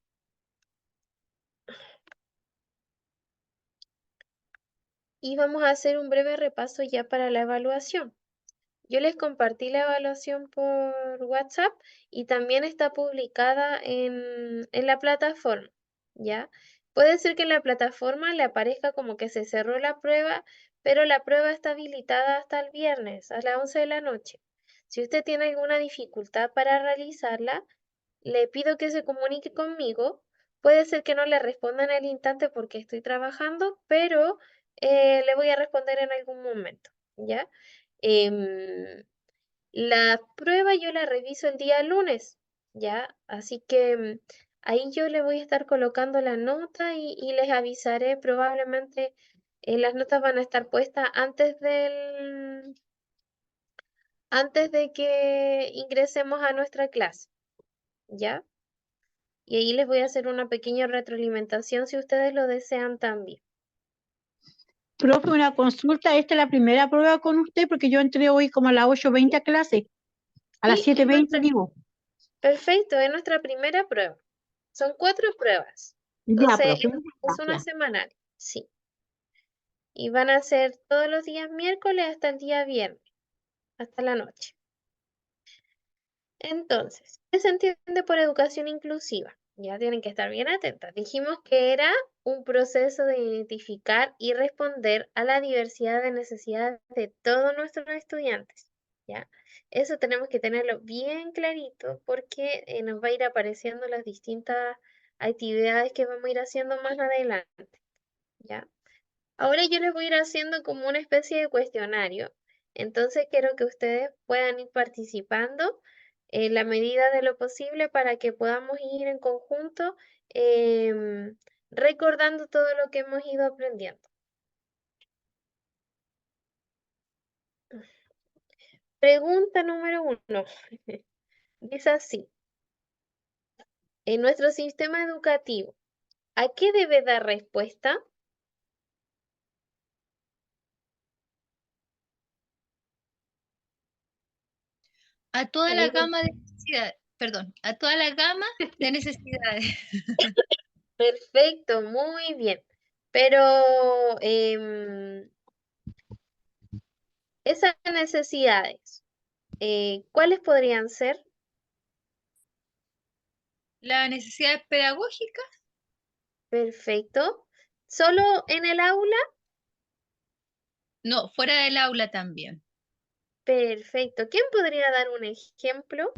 Y vamos a hacer un breve repaso ya para la evaluación. Yo les compartí la evaluación por WhatsApp y también está publicada en la plataforma, ¿ya? Puede ser que en la plataforma le aparezca como que se cerró la prueba, pero la prueba está habilitada hasta el viernes a las 11 de la noche. Si usted tiene alguna dificultad para realizarla, le pido que se comunique conmigo. Puede ser que no le responda en el instante porque estoy trabajando, pero le voy a responder en algún momento, ¿ya? Em, la prueba yo la reviso el día lunes, ¿ya? Así que ahí yo le voy a estar colocando la nota y les avisaré probablemente las notas van a estar puestas antes de que ingresemos a nuestra clase, ¿ya? Y ahí les voy a hacer una pequeña retroalimentación si ustedes lo desean también. Profe, una consulta, esta es la primera prueba con usted porque yo entré hoy como a las 8:20 a clase, a las Sí, es 7:20 digo. perfecto, es nuestra primera prueba. Son 4 pruebas. Ya, Entonces, profe, es una gracias. semanal, sí. Y van a ser todos los días miércoles hasta el día viernes, hasta la noche. Entonces, ¿qué se entiende por educación inclusiva? Ya tienen que estar bien atentas. Dijimos que era un proceso de identificar y responder a la diversidad de necesidades de todos nuestros estudiantes. ¿Ya? Eso tenemos que tenerlo bien clarito porque nos va a ir apareciendo las distintas actividades que vamos a ir haciendo más adelante. ¿Ya? Ahora yo les voy a ir haciendo como una especie de cuestionario. Entonces quiero que ustedes puedan ir participando en la medida de lo posible para que podamos ir en conjunto recordando todo lo que hemos ido aprendiendo. Pregunta número 1. Dice así. En nuestro sistema educativo, ¿a qué debe dar respuesta? A toda la Ahí gama de necesidades, perdón, a toda la gama de necesidades. perfecto, muy bien. Pero esas necesidades, ¿cuáles podrían ser? Las necesidades pedagógicas, Perfecto. ¿Solo en el aula? no, fuera del aula también. Perfecto. ¿Quién podría dar un ejemplo?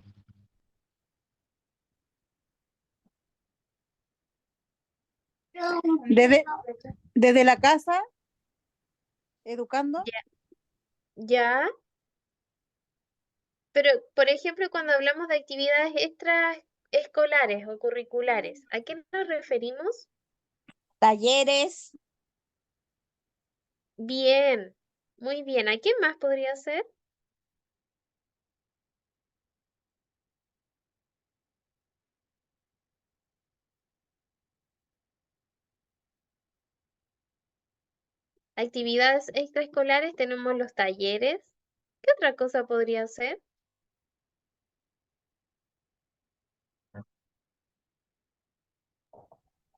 Desde, desde la casa, educando, Ya, ya. Pero, por ejemplo, cuando hablamos de actividades extraescolares o curriculares, ¿a qué nos referimos? Talleres, Bien, muy bien. ¿A qué más podría ser? Actividades extraescolares tenemos los talleres. ¿Qué otra cosa podría ser?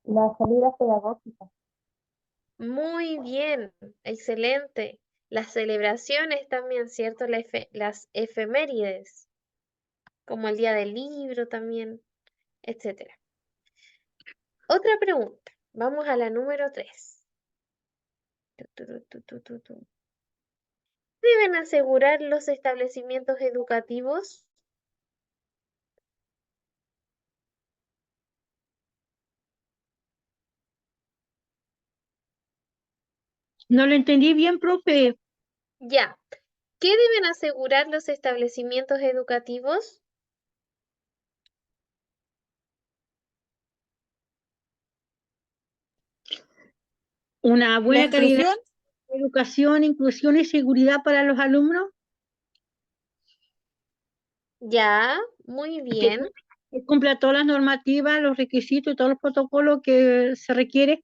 Las salidas pedagógicas. Muy bien, excelente. Las celebraciones también, ¿cierto? Las efemérides, como el día del libro también, etcétera. Otra pregunta. Vamos a la número 3. ¿Deben asegurar los establecimientos educativos? No lo entendí bien, profe. Ya. ¿Qué deben asegurar los establecimientos educativos? Una La buena calidad inclusión, de educación, inclusión y seguridad para los alumnos. Ya, muy Que, bien. que cumpla todas las normativas, los requisitos y todos los protocolos que se requiere.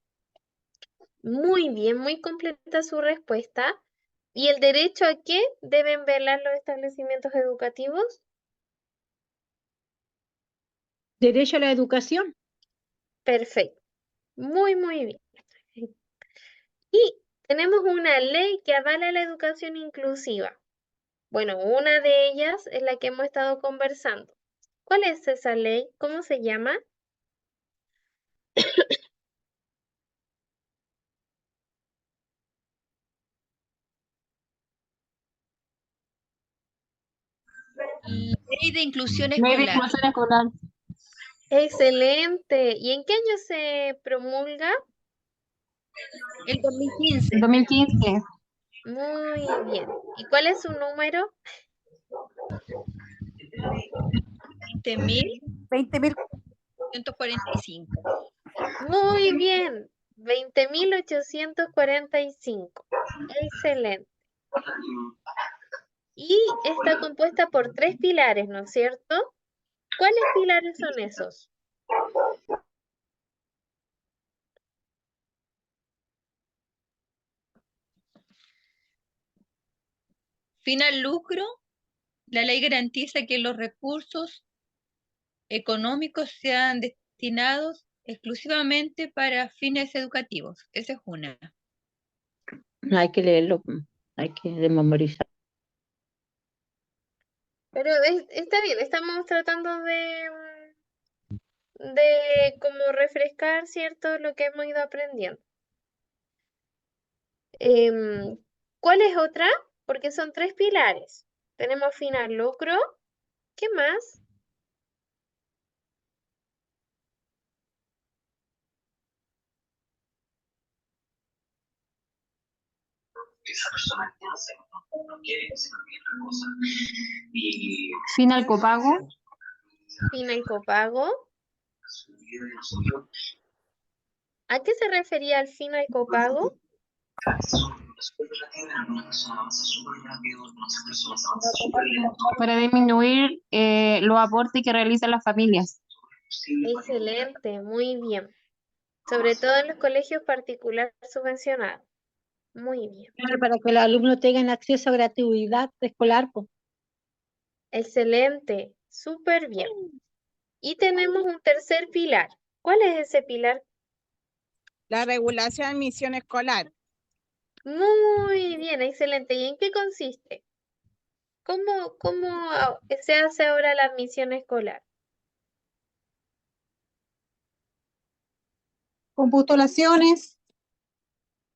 Muy bien, muy completa su respuesta. ¿Y el derecho a qué deben velar los establecimientos educativos? Derecho a la educación. Perfecto. Muy, muy bien. Y tenemos una ley que avala la educación inclusiva. Bueno, una de ellas es la que hemos estado conversando. ¿Cuál es esa ley? ¿Cómo se llama? Ley de inclusión Ley de escolar. inclusión escolar. Excelente. ¿Y en qué año se promulga? El 2015. 2015. Muy bien. ¿Y cuál es su número? 20.145. 20.000. Muy bien. 20.845. Excelente. Y está compuesta por 3 pilares, ¿no es cierto? ¿Cuáles pilares son esos? Fin al lucro. La ley garantiza que los recursos económicos sean destinados exclusivamente para fines educativos. Esa es una. Hay que leerlo, hay que memorizar. Pero está bien, estamos tratando de como refrescar, ¿cierto? Lo que hemos ido aprendiendo. ¿Cuál es otra? Porque son 3 pilares. Tenemos fin al lucro. ¿Qué más? Fin al copago. Fin al copago. ¿A qué se refería el fin al copago? Para disminuir los aportes que realizan las familias. Excelente, muy bien. Sobre todo en los colegios particulares subvencionados. Muy bien. Claro, para que los alumnos tengan acceso a gratuidad escolar, pues. Excelente, súper bien. Y tenemos un tercer pilar. ¿Cuál es ese pilar? La regulación de admisión escolar. Muy bien, excelente. ¿Y en qué consiste? ¿Cómo se hace ahora la admisión escolar? Con postulaciones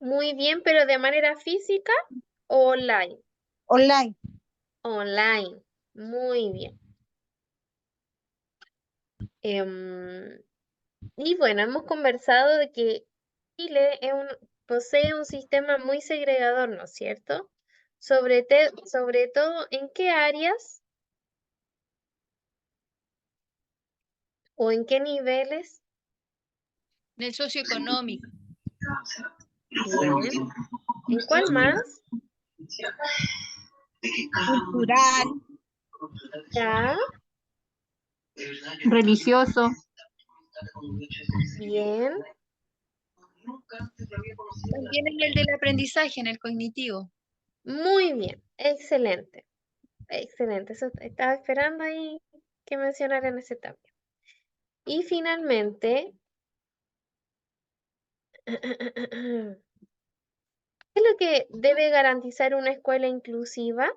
Muy bien, pero ¿de manera física o online? online. Online. Muy bien. Y bueno, hemos conversado de que Chile posee un sistema muy segregador, ¿no es cierto? Sobre todo, ¿en qué áreas o en qué niveles? En el socioeconómico. Bien. ¿En cuál más? Cultural. Ya, Religioso. bien. También en el del aprendizaje, en el cognitivo. Muy bien. Excelente. Excelente. Eso estaba esperando ahí que mencionaran ese también. Y finalmente, ¿qué es lo que debe garantizar una escuela inclusiva?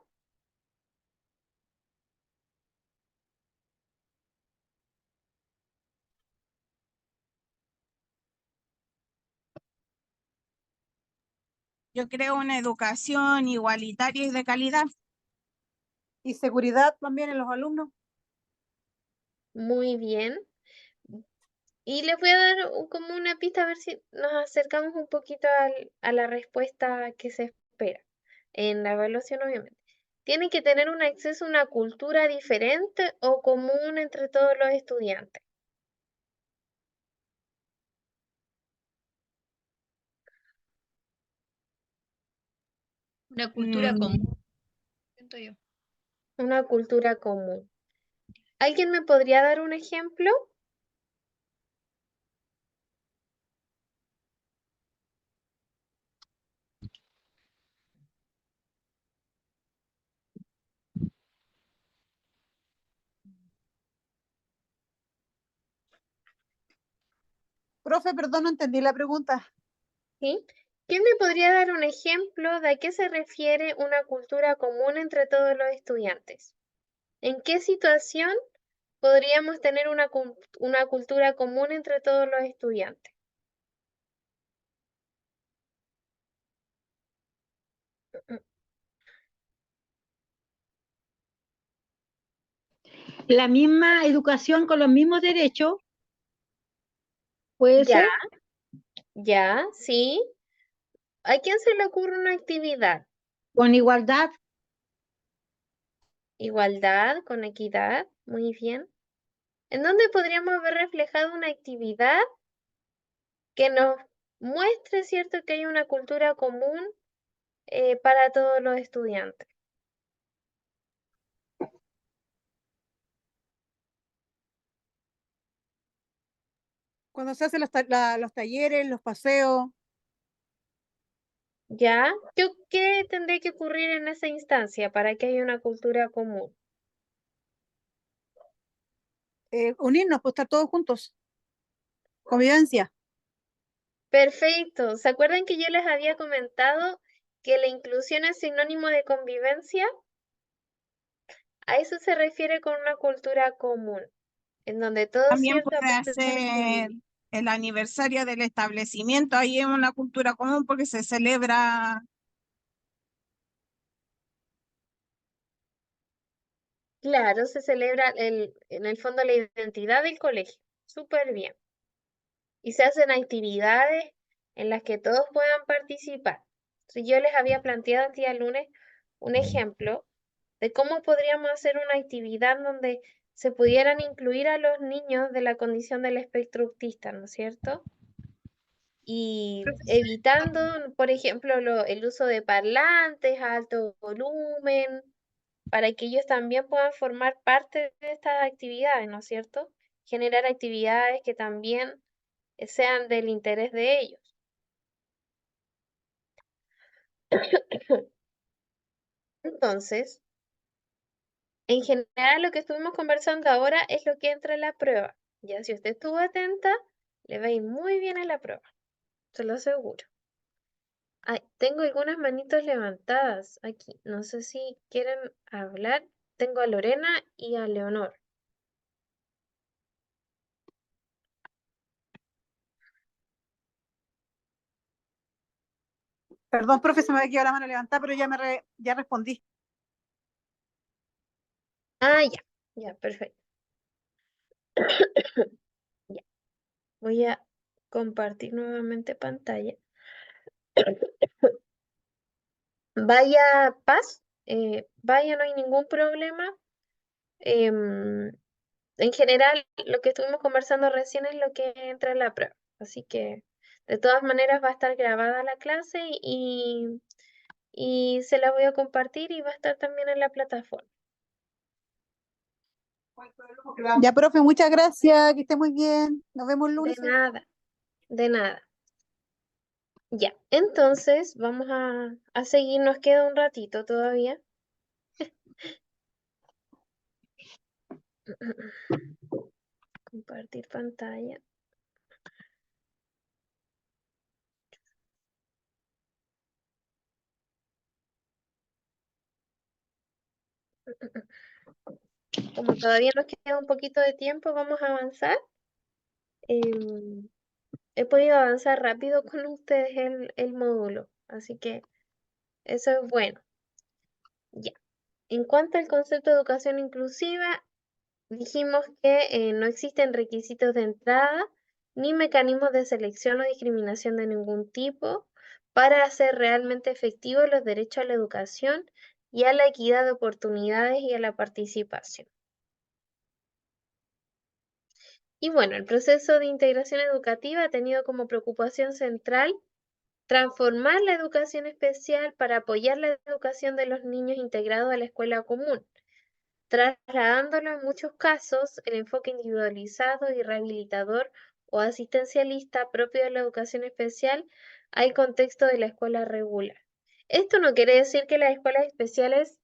Yo creo una educación igualitaria y de calidad. Y seguridad también en los alumnos. Muy bien. Y les voy a dar como una pista a ver si nos acercamos un poquito a la respuesta que se espera en la evaluación, obviamente. Tienen que tener un acceso a una cultura diferente o común entre todos los estudiantes. Una cultura común, Mm, siento yo. Una cultura común. ¿Alguien me podría dar un ejemplo? Profe, perdón, no entendí la pregunta. ¿Sí? ¿Quién me podría dar un ejemplo de a qué se refiere una cultura común entre todos los estudiantes? ¿En qué situación podríamos tener una cultura común entre todos los estudiantes? La misma educación con los mismos derechos, puede Ya, ser, ya, sí. ¿A quién se le ocurre una actividad? con igualdad, Igualdad, con equidad, muy bien. ¿En dónde podríamos ver reflejado una actividad que nos muestre, cierto, que hay una cultura común para todos los estudiantes? Cuando se hacen los talleres, los paseos, ¿Ya? ¿Qué tendría que ocurrir en esa instancia para que haya una cultura común? unirnos, pues estar todos juntos, convivencia. Perfecto. ¿Se acuerdan que yo les había comentado que la inclusión es sinónimo de convivencia? A eso se refiere con una cultura común, en donde todos, también cierto, puede aprenden a hacer convivir. el aniversario del establecimiento, ahí es una cultura común porque se celebra. Claro, se celebra en el fondo la identidad del colegio. Súper bien. Y se hacen actividades en las que todos puedan participar. Si yo les había planteado el día lunes un ejemplo de cómo podríamos hacer una actividad donde se pudieran incluir a los niños de la condición del espectro autista, ¿no es cierto? Y evitando, por ejemplo, el uso de parlantes a alto volumen, para que ellos también puedan formar parte de estas actividades, ¿no es cierto? Generar actividades que también sean del interés de ellos. Entonces, en general lo que estuvimos conversando ahora es lo que entra en la prueba. Ya si usted estuvo atenta, le va a ir muy bien en la prueba, se lo aseguro. Ay, tengo algunas manitos levantadas aquí. No sé si quieren hablar. Tengo a Lorena y a Leonor. Perdón, profe, se me había quedado la mano levantada, pero ya respondí. Ah, ya, ya, perfecto. Ya, voy a compartir nuevamente pantalla. Vaya paz, vaya, no hay ningún problema. Em, en general, lo que estuvimos conversando recién es lo que entra en la prueba. Así que, de todas maneras, va a estar grabada la clase y se la voy a compartir y va a estar también en la plataforma. Ya, profe, muchas gracias, que esté muy bien. Nos vemos el De lunes. nada, de nada. Ya, entonces vamos a seguir, nos queda un ratito todavía. Compartir pantalla. Como todavía nos queda un poquito de tiempo, vamos a avanzar. Em, He podido avanzar rápido con ustedes el módulo, así que eso es bueno. Ya. En cuanto al concepto de educación inclusiva, dijimos que no existen requisitos de entrada ni mecanismos de selección o discriminación de ningún tipo para hacer realmente efectivos los derechos a la educación y a la equidad de oportunidades y a la participación. Y bueno, el proceso de integración educativa ha tenido como preocupación central transformar la educación especial para apoyar la educación de los niños integrados a la escuela común, trasladándolo en muchos casos el enfoque individualizado y rehabilitador o asistencialista propio de la educación especial al contexto de la escuela regular. Esto no quiere decir que las escuelas especiales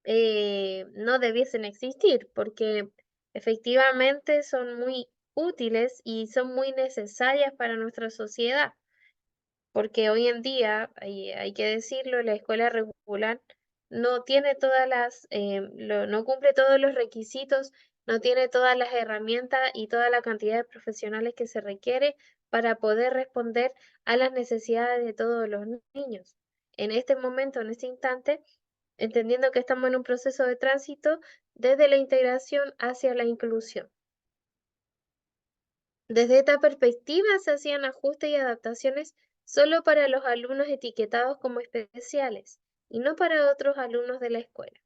no debiesen existir, porque efectivamente son muy útiles y son muy necesarias para nuestra sociedad, porque hoy en día, hay que decirlo, la escuela regular no tiene todas no cumple todos los requisitos, no tiene todas las herramientas y toda la cantidad de profesionales que se requiere para poder responder a las necesidades de todos los niños. En este momento, en este instante, entendiendo que estamos en un proceso de tránsito desde la integración hacia la inclusión. Desde esta perspectiva se hacían ajustes y adaptaciones solo para los alumnos etiquetados como especiales y no para otros alumnos de la escuela.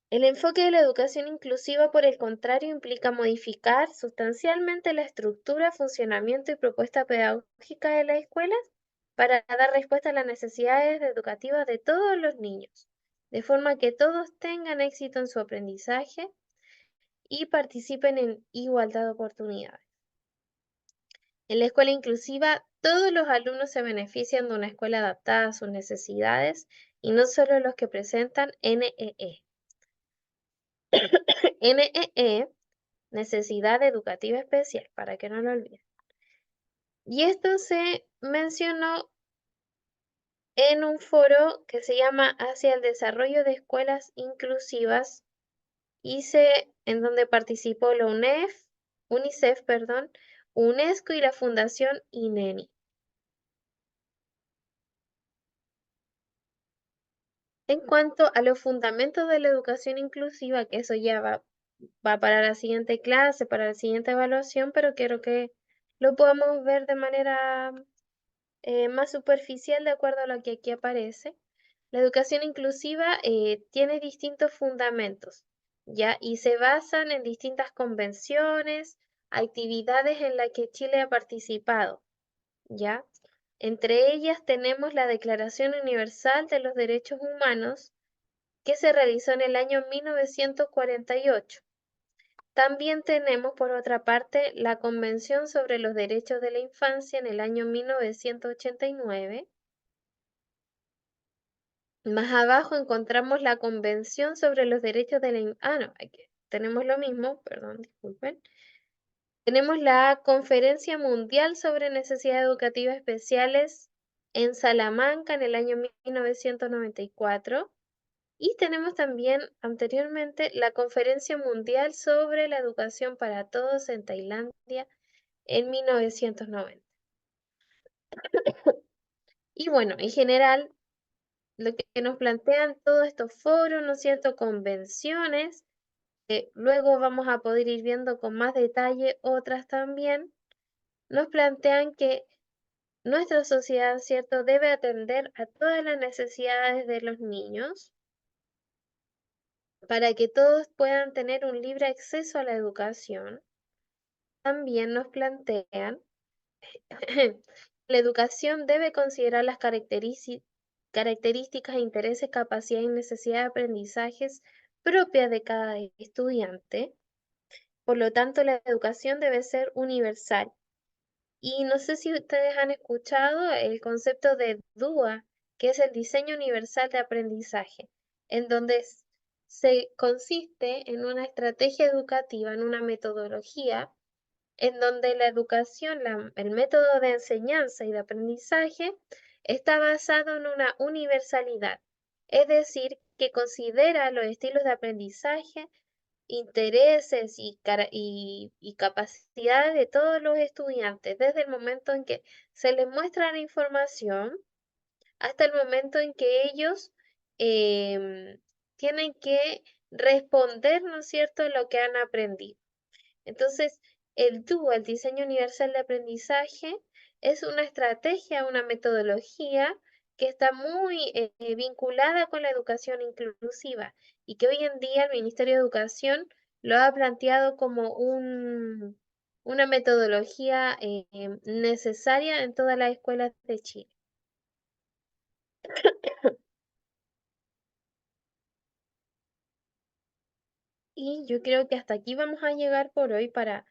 El enfoque de la educación inclusiva, por el contrario, implica modificar sustancialmente la estructura, funcionamiento y propuesta pedagógica de las escuelas para dar respuesta a las necesidades educativas de todos los niños, de forma que todos tengan éxito en su aprendizaje y participen en igualdad de oportunidades. En la escuela inclusiva, todos los alumnos se benefician de una escuela adaptada a sus necesidades y no solo los que presentan NEE. NEE, Necesidad Educativa Especial, para que no lo olviden. Y esto se mencionó en un foro que se llama Hacia el Desarrollo de Escuelas Inclusivas, en donde participó la UNICEF, UNESCO y la Fundación INENI. En cuanto a los fundamentos de la educación inclusiva, que eso ya va para la siguiente clase, para la siguiente evaluación, pero quiero que lo podamos ver de manera más superficial de acuerdo a lo que aquí aparece. La educación inclusiva tiene distintos fundamentos, ¿ya? Y se basan en distintas convenciones, actividades en las que Chile ha participado, ¿ya? Entre ellas tenemos la Declaración Universal de los Derechos Humanos, que se realizó en el año 1948. También tenemos, por otra parte, la Convención sobre los Derechos de la Infancia en el año 1989. Más abajo encontramos la Convención sobre los Derechos de la Infancia. Tenemos lo mismo, perdón, disculpen. Tenemos la Conferencia Mundial sobre Necesidades Educativas Especiales en Salamanca en el año 1994. Y tenemos también anteriormente la Conferencia Mundial sobre la Educación para Todos en Tailandia en 1990. Y bueno, en general, lo que nos plantean todos estos foros, ¿no es cierto?, convenciones, que luego vamos a poder ir viendo con más detalle otras también, nos plantean que nuestra sociedad, ¿cierto?, debe atender a todas las necesidades de los niños para que todos puedan tener un libre acceso a la educación. También nos plantean la educación debe considerar las características, intereses, capacidades y necesidades de aprendizajes propias de cada estudiante. Por lo tanto, la educación debe ser universal. Y no sé si ustedes han escuchado el concepto de DUA, que es el diseño universal de aprendizaje, en donde se consiste en una estrategia educativa, en una metodología en donde la educación, el método de enseñanza y de aprendizaje está basado en una universalidad, es decir, que considera los estilos de aprendizaje, intereses y capacidades de todos los estudiantes, desde el momento en que se les muestra la información hasta el momento en que ellos tienen que responder, ¿no es cierto?, lo que han aprendido. Entonces, El DU, el Diseño Universal de Aprendizaje, es una estrategia, una metodología que está muy vinculada con la educación inclusiva y que hoy en día el Ministerio de Educación lo ha planteado como una metodología necesaria en todas las escuelas de Chile. Y yo creo que hasta aquí vamos a llegar por hoy para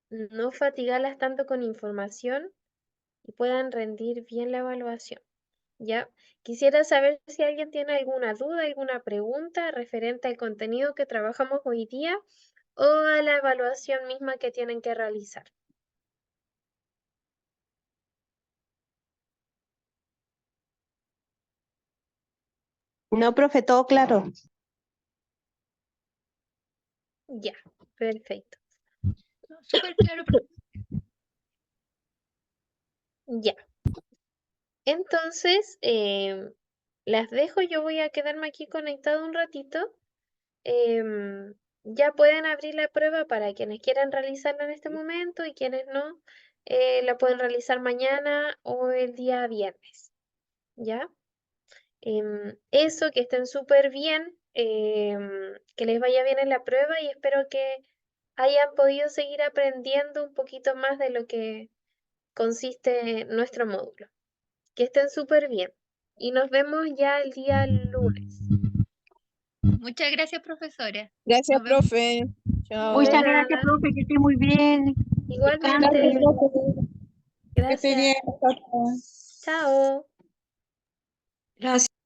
no fatigarlas tanto con información y puedan rendir bien la evaluación. ¿Ya? Quisiera saber si alguien tiene alguna duda, alguna pregunta referente al contenido que trabajamos hoy día o a la evaluación misma que tienen que realizar. No, profe, todo claro. Ya, perfecto. Súper claro, profe. Ya. Entonces, las dejo, yo voy a quedarme aquí conectado un ratito. Ya pueden abrir la prueba para quienes quieran realizarla en este momento y quienes no, la pueden realizar mañana o el día viernes. ¿Ya? Eso, que estén súper bien, que les vaya bien en la prueba y espero que hayan podido seguir aprendiendo un poquito más de lo que consiste nuestro módulo. Que estén súper bien y nos vemos ya el día lunes. Muchas gracias, profesora. Gracias, Nos vemos. profe. Chao. De Muchas nada, gracias, profe, que esté muy bien. igualmente. Descanse. Que esté bien. Gracias. Chao. Gracias.